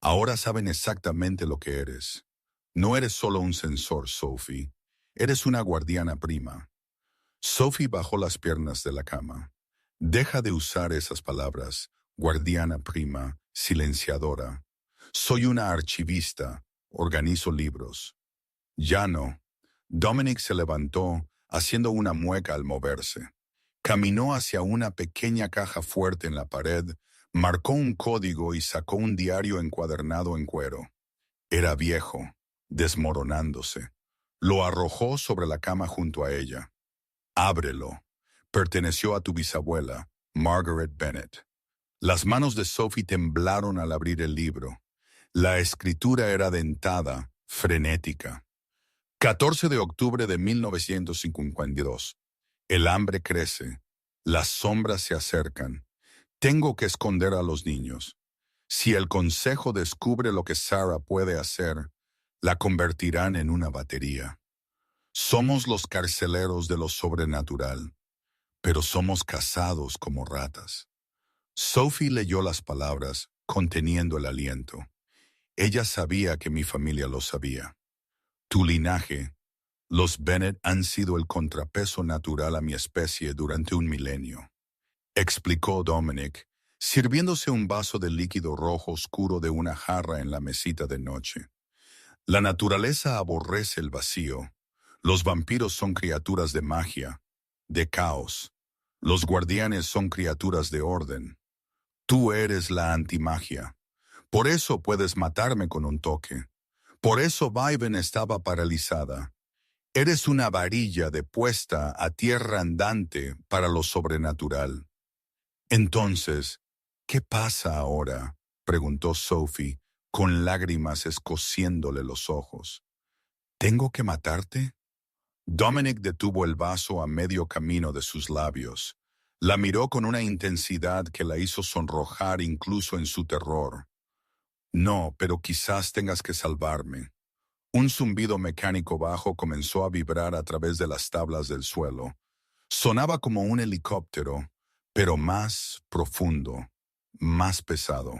Ahora saben exactamente lo que eres. No eres solo un sensor, Sophie. Eres una guardiana prima. Sophie bajó las piernas de la cama. Deja de usar esas palabras, guardiana prima, silenciadora. Soy una archivista, organizo libros. Ya no. Dominic se levantó, haciendo una mueca al moverse. Caminó hacia una pequeña caja fuerte en la pared, marcó un código y sacó un diario encuadernado en cuero. Era viejo, desmoronándose. Lo arrojó sobre la cama junto a ella. Ábrelo. Perteneció a tu bisabuela, Margaret Bennett. Las manos de Sophie temblaron al abrir el libro. La escritura era dentada, frenética. 14 de octubre de 1952. El hambre crece. Las sombras se acercan. Tengo que esconder a los niños. Si el consejo descubre lo que Sarah puede hacer, la convertirán en una batería. Somos los carceleros de lo sobrenatural, pero somos cazados como ratas. Sophie leyó las palabras, conteniendo el aliento. Ella sabía que mi familia lo sabía. Tu linaje, los Bennett han sido el contrapeso natural a mi especie durante un milenio, explicó Dominic, sirviéndose un vaso de líquido rojo oscuro de una jarra en la mesita de noche. La naturaleza aborrece el vacío. Los vampiros son criaturas de magia, de caos. Los guardianes son criaturas de orden. Tú eres la antimagia. Por eso puedes matarme con un toque. Por eso Viven estaba paralizada. Eres una varilla depuesta a tierra andante para lo sobrenatural. Entonces, ¿qué pasa ahora?, preguntó Sophie, con lágrimas escociéndole los ojos. ¿Tengo que matarte? Dominic detuvo el vaso a medio camino de sus labios. La miró con una intensidad que la hizo sonrojar incluso en su terror. No, pero quizás tengas que salvarme. Un zumbido mecánico bajo comenzó a vibrar a través de las tablas del suelo. Sonaba como un helicóptero, pero más profundo, más pesado.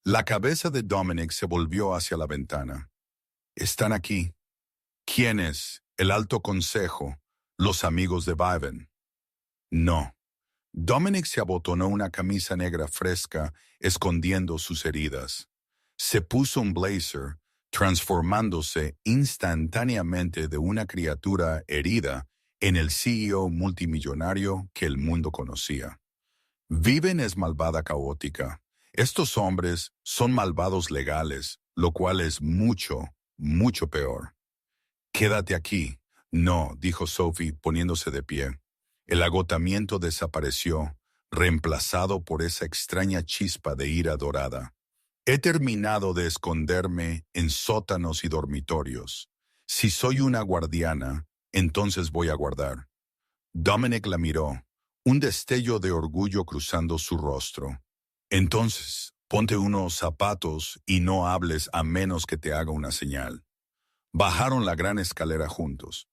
La cabeza de Dominic se volvió hacia la ventana. Están aquí. ¿Quiénes? El Alto Consejo, los amigos de Viven. No. Dominic se abotonó una camisa negra fresca, escondiendo sus heridas. Se puso un blazer, transformándose instantáneamente de una criatura herida en el CEO multimillonario que el mundo conocía. Viven es malvada caótica. Estos hombres son malvados legales, lo cual es mucho, mucho peor. Quédate aquí. No, dijo Sophie poniéndose de pie. El agotamiento desapareció, reemplazado por esa extraña chispa de ira dorada. He terminado de esconderme en sótanos y dormitorios. Si soy una guardiana, entonces voy a guardar. Dominic la miró, un destello de orgullo cruzando su rostro. Entonces, ponte unos zapatos y no hables a menos que te haga una señal. Bajaron la gran escalera juntos.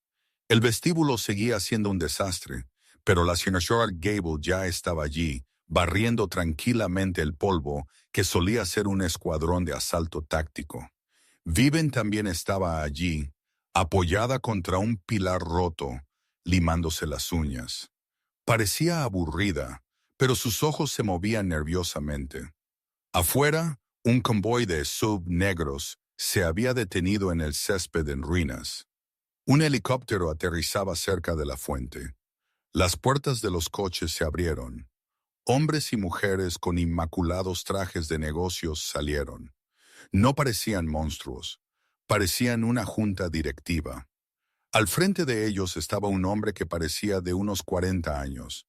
El vestíbulo seguía siendo un desastre, pero la señora Gable ya estaba allí, barriendo tranquilamente el polvo que solía ser un escuadrón de asalto táctico. Viven también estaba allí, apoyada contra un pilar roto, limándose las uñas. Parecía aburrida, pero sus ojos se movían nerviosamente. Afuera, un convoy de sub negros se había detenido en el césped en ruinas. Un helicóptero aterrizaba cerca de la fuente. Las puertas de los coches se abrieron. Hombres y mujeres con inmaculados trajes de negocios salieron. No parecían monstruos, parecían una junta directiva. Al frente de ellos estaba un hombre que parecía de unos 40 años.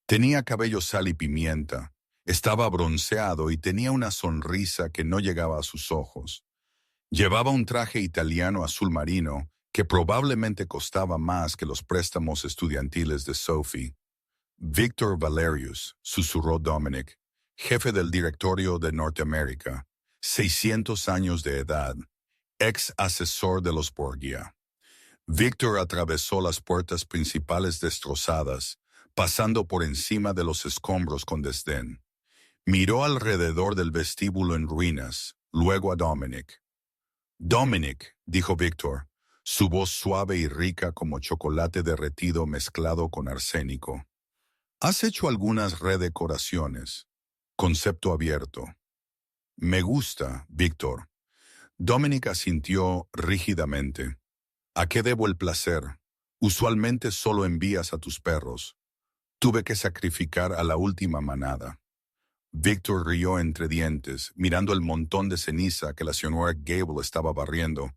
Tenía cabello sal y pimienta, estaba bronceado y tenía una sonrisa que no llegaba a sus ojos. Llevaba un traje italiano azul marino que probablemente costaba más que los préstamos estudiantiles de Sophie. Victor Valerius, susurró Dominic, jefe del directorio de Norteamérica, 600 años de edad, ex asesor de los Borgia. Victor atravesó las puertas principales destrozadas, pasando por encima de los escombros con desdén. Miró alrededor del vestíbulo en ruinas, luego a Dominic. Dominic, dijo Victor, su voz suave y rica como chocolate derretido mezclado con arsénico. Has hecho algunas redecoraciones. Concepto abierto. Me gusta, Victor. Dominic asintió rígidamente. ¿A qué debo el placer? Usualmente solo envías a tus perros. Tuve que sacrificar a la última manada. Victor rió entre dientes, mirando el montón de ceniza que la señora Gable estaba barriendo.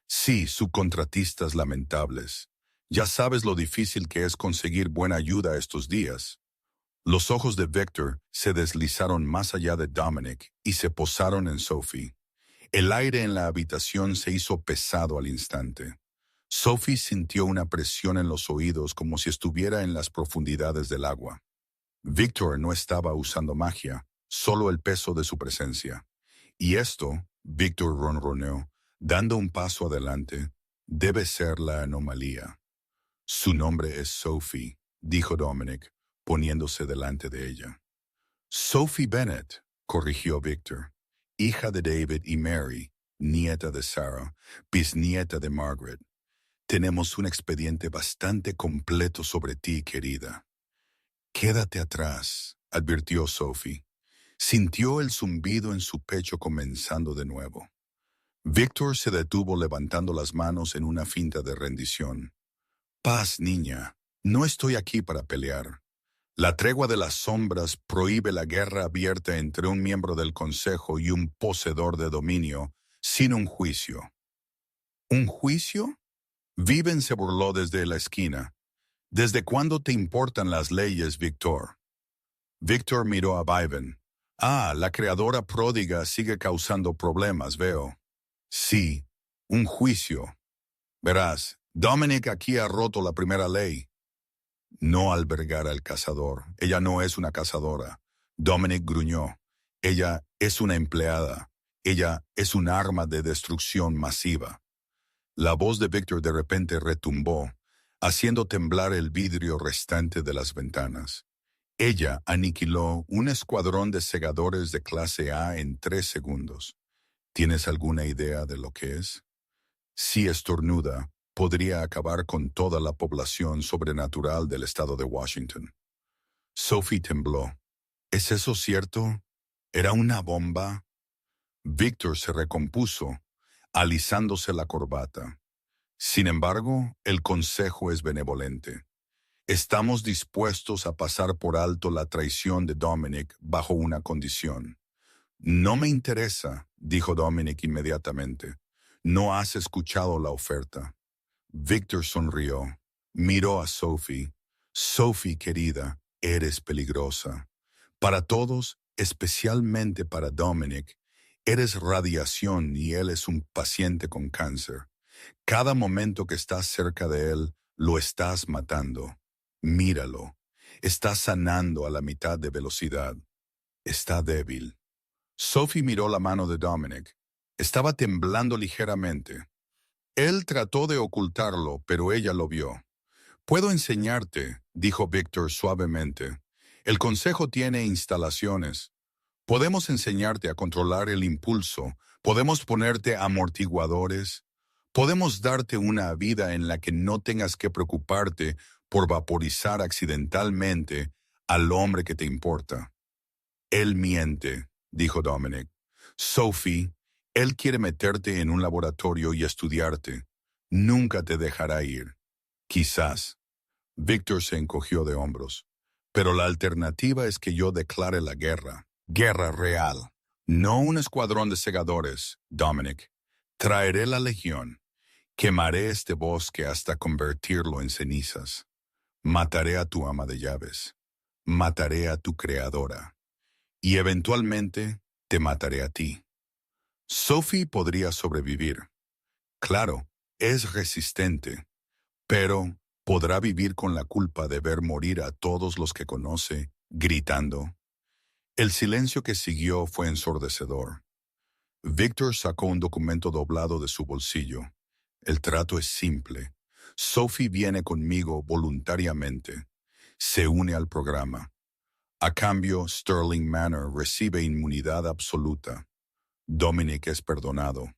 Sí, subcontratistas lamentables. Ya sabes lo difícil que es conseguir buena ayuda estos días. Los ojos de Victor se deslizaron más allá de Dominic y se posaron en Sophie. El aire en la habitación se hizo pesado al instante. Sophie sintió una presión en los oídos como si estuviera en las profundidades del agua. Victor no estaba usando magia, solo el peso de su presencia. Y esto, Victor ronroneó, dando un paso adelante, debe ser la anomalía. Su nombre es Sophie, dijo Dominic, poniéndose delante de ella. Sophie Bennett, corrigió Victor, hija de David y Mary, nieta de Sarah, bisnieta de Margaret. Tenemos un expediente bastante completo sobre ti, querida. Quédate atrás, advirtió Sophie. Sintió el zumbido en su pecho comenzando de nuevo. Victor se detuvo levantando las manos en una finta de rendición. Paz, niña. No estoy aquí para pelear. La tregua de las sombras prohíbe la guerra abierta entre un miembro del Consejo y un poseedor de dominio sin un juicio. ¿Un juicio? Viven se burló desde la esquina. ¿Desde cuándo te importan las leyes, Victor? Victor miró a Viven. Ah, la creadora pródiga sigue causando problemas, veo. Sí, un juicio. Verás, Dominic aquí ha roto la primera ley. No albergar al cazador. Ella no es una cazadora. Dominic gruñó. Ella es una empleada. Ella es un arma de destrucción masiva. La voz de Victor de repente retumbó, haciendo temblar el vidrio restante de las ventanas. Ella aniquiló un escuadrón de segadores de clase A en 3 segundos. ¿Tienes alguna idea de lo que es? Si estornuda, podría acabar con toda la población sobrenatural del estado de Washington. Sophie tembló. ¿Es eso cierto? ¿Era una bomba? Victor se recompuso, alisándose la corbata. Sin embargo, el consejo es benevolente. Estamos dispuestos a pasar por alto la traición de Dominic bajo una condición. No me interesa, dijo Dominic inmediatamente. No has escuchado la oferta. Victor sonrió. Miró a Sophie. Sophie, querida, eres peligrosa. Para todos, especialmente para Dominic, eres radiación y él es un paciente con cáncer. Cada momento que estás cerca de él, lo estás matando. Míralo. Está sanando a la mitad de velocidad. Está débil. Sophie miró la mano de Dominic. Estaba temblando ligeramente. Él trató de ocultarlo, pero ella lo vio. Puedo enseñarte, dijo Victor suavemente. El consejo tiene instalaciones. Podemos enseñarte a controlar el impulso. Podemos ponerte amortiguadores. Podemos darte una vida en la que no tengas que preocuparte por vaporizar accidentalmente al hombre que te importa. Él miente, dijo Dominic. Sophie, él quiere meterte en un laboratorio y estudiarte. Nunca te dejará ir. Quizás. Victor se encogió de hombros. Pero la alternativa es que yo declare la guerra. Guerra real. No un escuadrón de segadores, Dominic. Traeré la legión. Quemaré este bosque hasta convertirlo en cenizas. Mataré a tu ama de llaves. Mataré a tu creadora. Y eventualmente te mataré a ti. Sophie podría sobrevivir. Claro, es resistente, pero podrá vivir con la culpa de ver morir a todos los que conoce, gritando. El silencio que siguió fue ensordecedor. Victor sacó un documento doblado de su bolsillo. El trato es simple. Sophie viene conmigo voluntariamente. Se une al programa. A cambio, Sterling Manor recibe inmunidad absoluta. Dominic es perdonado.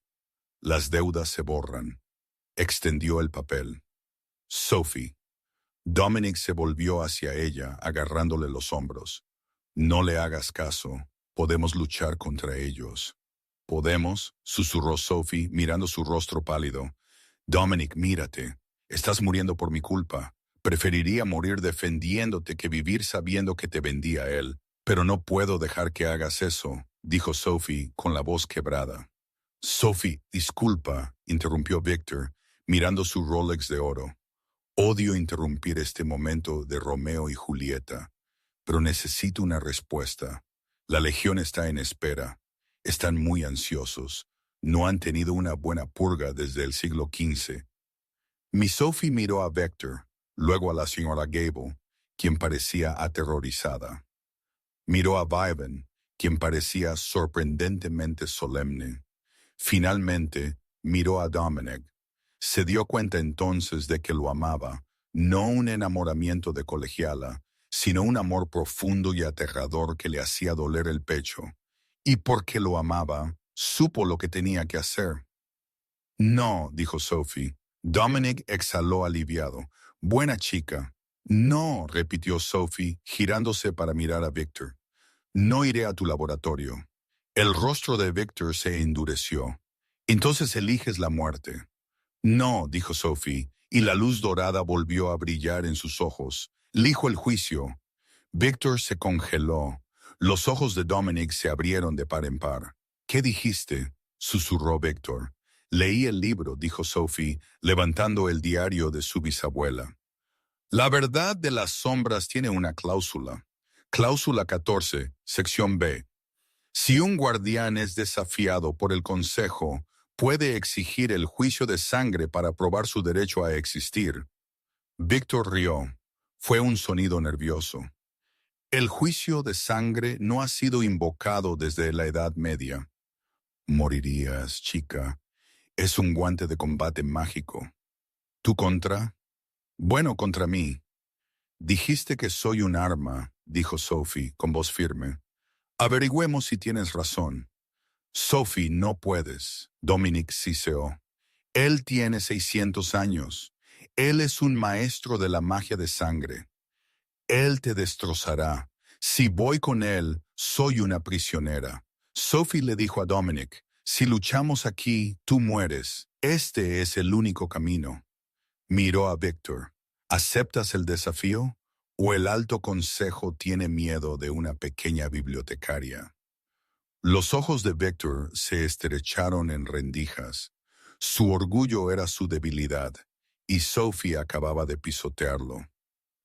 Las deudas se borran. Extendió el papel. Sophie. Dominic se volvió hacia ella, agarrándole los hombros. No le hagas caso. Podemos luchar contra ellos. Podemos, susurró Sophie, mirando su rostro pálido. Dominic, mírate. Estás muriendo por mi culpa. Preferiría morir defendiéndote que vivir sabiendo que te vendía él. Pero no puedo dejar que hagas eso, dijo Sophie con la voz quebrada. Sophie, disculpa, interrumpió Victor, mirando su Rolex de oro. Odio interrumpir este momento de Romeo y Julieta, pero necesito una respuesta. La Legión está en espera. Están muy ansiosos. No han tenido una buena purga desde el siglo XV. Miss Sophie miró a Victor, luego a la señora Gable, quien parecía aterrorizada. Miró a Viven, quien parecía sorprendentemente solemne. Finalmente, miró a Dominic. Se dio cuenta entonces de que lo amaba, no un enamoramiento de colegiala, sino un amor profundo y aterrador que le hacía doler el pecho. Y porque lo amaba, supo lo que tenía que hacer. No, dijo Sophie. Dominic exhaló aliviado. Buena chica. No, repitió Sophie, girándose para mirar a Victor. No iré a tu laboratorio. El rostro de Victor se endureció. Entonces eliges la muerte. No, dijo Sophie, y la luz dorada volvió a brillar en sus ojos. Elijo el juicio. Victor se congeló. Los ojos de Dominic se abrieron de par en par. ¿Qué dijiste?, susurró Victor. Leí el libro, dijo Sophie, levantando el diario de su bisabuela. La verdad de las sombras tiene una cláusula. Cláusula 14, sección B. Si un guardián es desafiado por el Consejo, puede exigir el juicio de sangre para probar su derecho a existir. Victor rió. Fue un sonido nervioso. El juicio de sangre no ha sido invocado desde la Edad Media. Morirías, chica. Es un guante de combate mágico. ¿Tú contra? Bueno, contra mí. Dijiste que soy un arma, dijo Sophie con voz firme. Averigüemos si tienes razón. Sophie, no puedes. Dominic siseó. Él tiene 600 años. Él es un maestro de la magia de sangre. Él te destrozará. Si voy con él, soy una prisionera. Sophie le dijo a Dominic, si luchamos aquí, tú mueres. Este es el único camino. Miró a Victor. ¿Aceptas el desafío? ¿O el alto consejo tiene miedo de una pequeña bibliotecaria? Los ojos de Victor se estrecharon en rendijas. Su orgullo era su debilidad, y Sophie acababa de pisotearlo.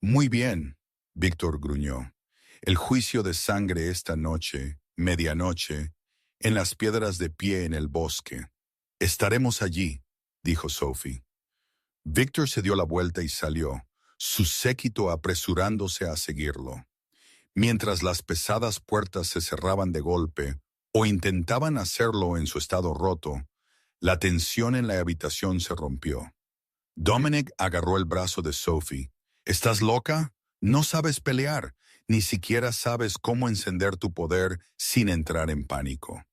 Muy bien, Victor gruñó. El juicio de sangre esta noche, medianoche, en las piedras de pie en el bosque. Estaremos allí, dijo Sophie. Victor se dio la vuelta y salió, su séquito apresurándose a seguirlo. Mientras las pesadas puertas se cerraban de golpe, o intentaban hacerlo en su estado roto, la tensión en la habitación se rompió. Dominic agarró el brazo de Sophie. ¿Estás loca? No sabes pelear, ni siquiera sabes cómo encender tu poder sin entrar en pánico.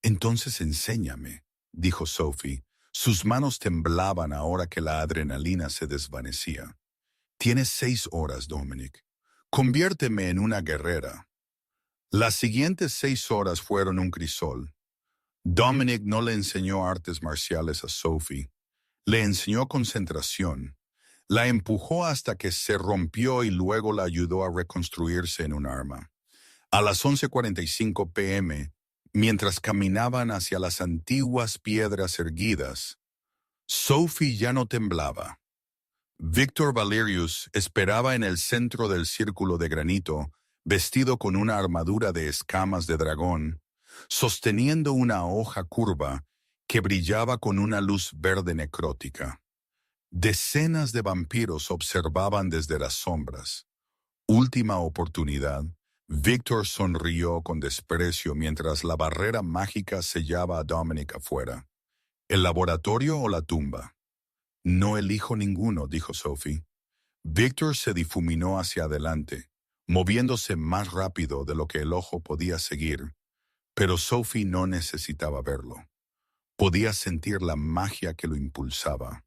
Entonces enséñame, dijo Sophie. Sus manos temblaban ahora que la adrenalina se desvanecía. Tienes 6 horas, Dominic. Conviérteme en una guerrera. Las siguientes 6 horas fueron un crisol. Dominic no le enseñó artes marciales a Sophie. Le enseñó concentración. La empujó hasta que se rompió y luego la ayudó a reconstruirse en un arma. A las 11:45 p.m., mientras caminaban hacia las antiguas piedras erguidas, Sophie ya no temblaba. Victor Valerius esperaba en el centro del círculo de granito, vestido con una armadura de escamas de dragón, sosteniendo una hoja curva que brillaba con una luz verde necrótica. Decenas de vampiros observaban desde las sombras. Última oportunidad, Victor sonrió con desprecio mientras la barrera mágica sellaba a Dominic afuera. ¿El laboratorio o la tumba? No elijo ninguno, dijo Sophie. Victor se difuminó hacia adelante, moviéndose más rápido de lo que el ojo podía seguir, pero Sophie no necesitaba verlo. Podía sentir la magia que lo impulsaba.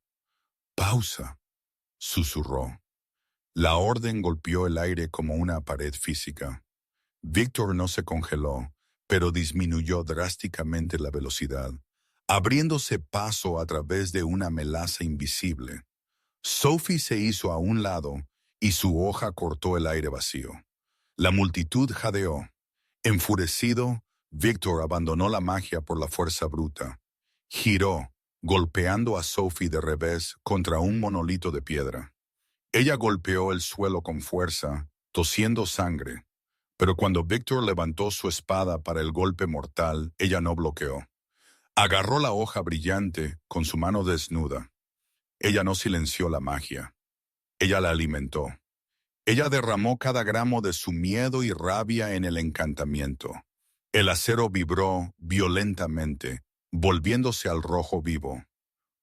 «Pausa», susurró. La orden golpeó el aire como una pared física. Victor no se congeló, pero disminuyó drásticamente la velocidad, abriéndose paso a través de una melaza invisible. Sophie se hizo a un lado y su hoja cortó el aire vacío. La multitud jadeó. Enfurecido, Victor abandonó la magia por la fuerza bruta. Giró, golpeando a Sophie de revés contra un monolito de piedra. Ella golpeó el suelo con fuerza, tosiendo sangre, pero cuando Victor levantó su espada para el golpe mortal, ella no bloqueó. Agarró la hoja brillante con su mano desnuda. Ella no silenció la magia. Ella la alimentó. Ella derramó cada gramo de su miedo y rabia en el encantamiento. El acero vibró violentamente, volviéndose al rojo vivo.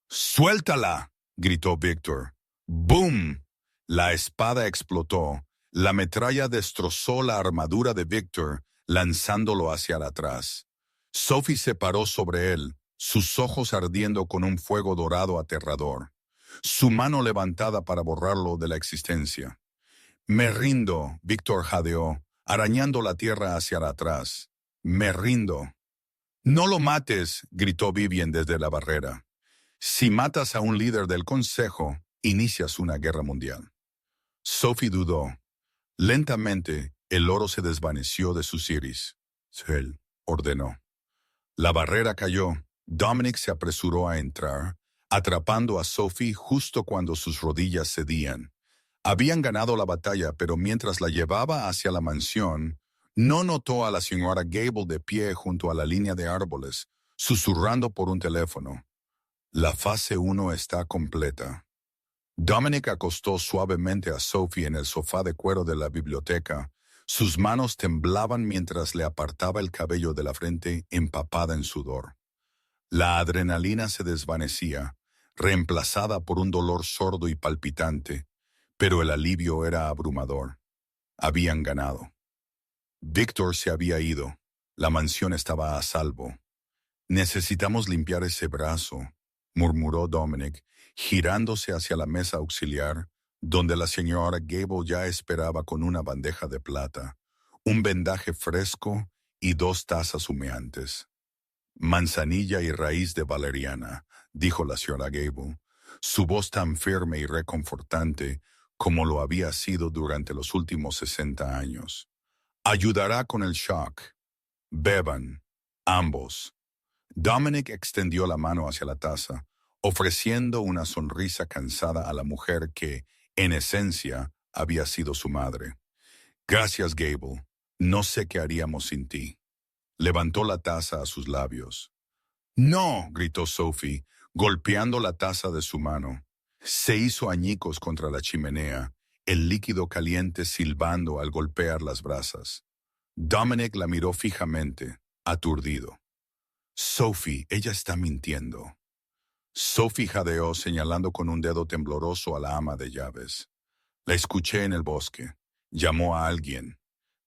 «¡Suéltala!», gritó Victor. ¡Boom! La espada explotó. La metralla destrozó la armadura de Victor, lanzándolo hacia atrás. Sophie se paró sobre él, sus ojos ardiendo con un fuego dorado aterrador. Su mano levantada para borrarlo de la existencia. «Me rindo», Victor jadeó, arañando la tierra hacia atrás. «Me rindo». «No lo mates», gritó Vivian desde la barrera. «Si matas a un líder del consejo, inicias una guerra mundial». Sophie dudó. Lentamente, el oro se desvaneció de sus iris. Él ordenó. La barrera cayó. Dominic se apresuró a entrar, atrapando a Sophie justo cuando sus rodillas cedían. Habían ganado la batalla, pero mientras la llevaba hacia la mansión, no notó a la señora Gable de pie junto a la línea de árboles, susurrando por un teléfono. «La fase 1 está completa». Dominic acostó suavemente a Sophie en el sofá de cuero de la biblioteca. Sus manos temblaban mientras le apartaba el cabello de la frente empapada en sudor. La adrenalina se desvanecía, reemplazada por un dolor sordo y palpitante, pero el alivio era abrumador. Habían ganado. Victor se había ido. La mansión estaba a salvo. «Necesitamos limpiar ese brazo», murmuró Dominic, girándose hacia la mesa auxiliar, donde la señora Gable ya esperaba con una bandeja de plata, un vendaje fresco y 2 tazas humeantes. «Manzanilla y raíz de valeriana», dijo la señora Gable, su voz tan firme y reconfortante como lo había sido durante los últimos 60 años. «Ayudará con el shock. Beban, ambos». Dominic extendió la mano hacia la taza, ofreciendo una sonrisa cansada a la mujer que, en esencia, había sido su madre. «Gracias, Gable. No sé qué haríamos sin ti». Levantó la taza a sus labios. «No», gritó Sophie, golpeando la taza de su mano. Se hizo añicos contra la chimenea, el líquido caliente silbando al golpear las brasas. Dominic la miró fijamente, aturdido. «Sophie, ella está mintiendo». Sophie jadeó señalando con un dedo tembloroso a la ama de llaves. «La escuché en el bosque. Llamó a alguien.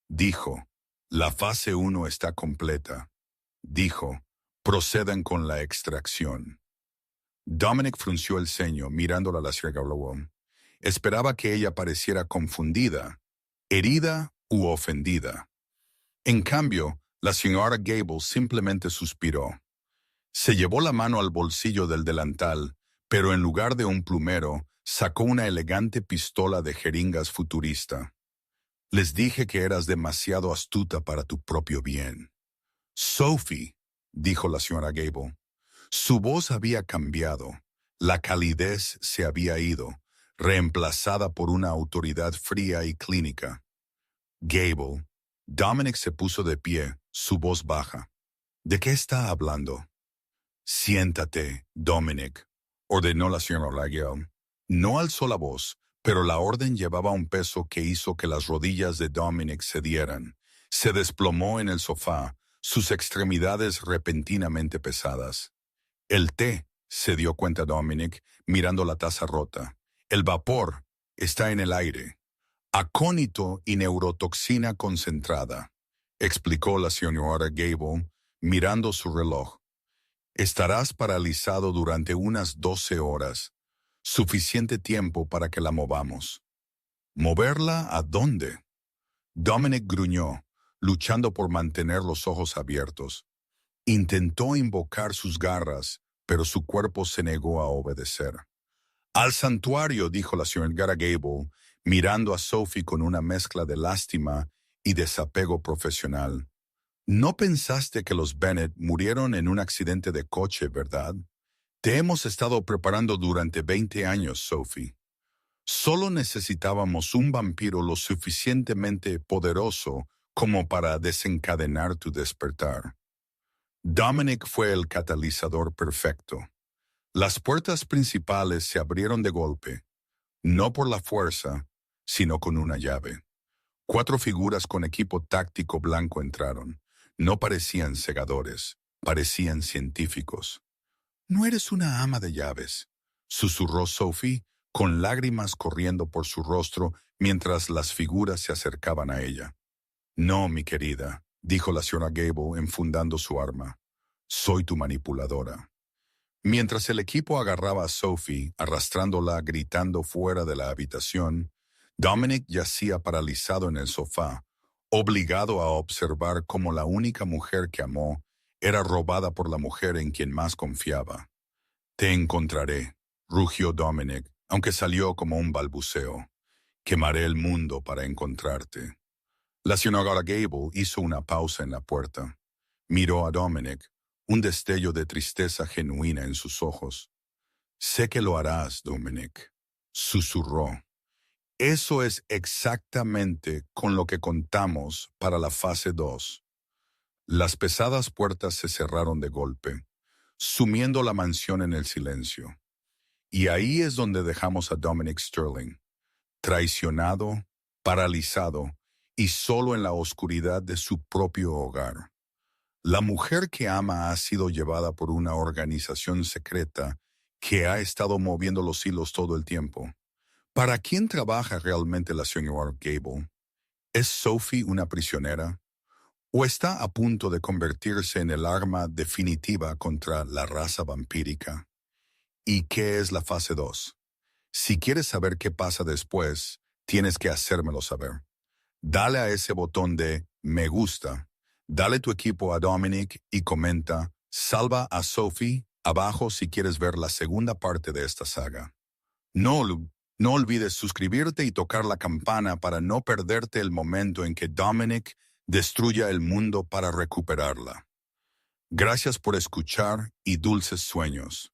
Dijo, la fase 1 está completa. Dijo, procedan con la extracción». Dominic frunció el ceño mirándola a la señora Gable. Esperaba que ella pareciera confundida, herida u ofendida. En cambio, la señora Gable simplemente suspiró. Se llevó la mano al bolsillo del delantal, pero en lugar de un plumero, sacó una elegante pistola de jeringas futurista. «Les dije que eras demasiado astuta para tu propio bien». «Sophie», dijo la señora Gable. Su voz había cambiado. La calidez se había ido, reemplazada por una autoridad fría y clínica. Gable. Dominic se puso de pie, su voz baja. ¿De qué está hablando? Siéntate, Dominic, ordenó la señora Gale. No alzó la voz, pero la orden llevaba un peso que hizo que las rodillas de Dominic cedieran. Se desplomó en el sofá, sus extremidades repentinamente pesadas. El té, se dio cuenta Dominic, mirando la taza rota. El vapor está en el aire. Acónito y neurotoxina concentrada, explicó la señora Gable, mirando su reloj. Estarás paralizado durante unas 12 horas, suficiente tiempo para que la movamos. ¿Moverla a dónde? Dominic gruñó, luchando por mantener los ojos abiertos. Intentó invocar sus garras, pero su cuerpo se negó a obedecer. Al santuario, dijo la señora Gable, mirando a Sophie con una mezcla de lástima y desapego profesional. No pensaste que los Bennett murieron en un accidente de coche, ¿verdad? Te hemos estado preparando durante 20 años, Sophie. Solo necesitábamos un vampiro lo suficientemente poderoso como para desencadenar tu despertar. Dominic fue el catalizador perfecto. Las puertas principales se abrieron de golpe, no por la fuerza, sino con una llave. 4 figuras con equipo táctico blanco entraron. No parecían segadores, parecían científicos. «No eres una ama de llaves», susurró Sophie, con lágrimas corriendo por su rostro mientras las figuras se acercaban a ella. «No, mi querida», dijo la señora Gable enfundando su arma. «Soy tu manipuladora». Mientras el equipo agarraba a Sophie, arrastrándola, gritando fuera de la habitación, Dominic yacía paralizado en el sofá, obligado a observar cómo la única mujer que amó era robada por la mujer en quien más confiaba. «Te encontraré», rugió Dominic, aunque salió como un balbuceo. «Quemaré el mundo para encontrarte». La señora Gable hizo una pausa en la puerta. Miró a Dominic, un destello de tristeza genuina en sus ojos. «Sé que lo harás, Dominic», susurró. «Eso es exactamente con lo que contamos para la fase 2. Las pesadas puertas se cerraron de golpe, sumiendo la mansión en el silencio. Y ahí es donde dejamos a Dominic Sterling, traicionado, paralizado y solo en la oscuridad de su propio hogar. La mujer que ama ha sido llevada por una organización secreta que ha estado moviendo los hilos todo el tiempo. ¿Para quién trabaja realmente la señora Gable? ¿Es Sophie una prisionera? ¿O está a punto de convertirse en el arma definitiva contra la raza vampírica? ¿Y qué es la fase 2? Si quieres saber qué pasa después, tienes que hacérmelo saber. Dale a ese botón de me gusta, dale tu equipo a Dominic y comenta salva a Sophie abajo si quieres ver la segunda parte de esta saga. No olvides suscribirte y tocar la campana para no perderte el momento en que Dominic destruya el mundo para recuperarla. Gracias por escuchar y dulces sueños.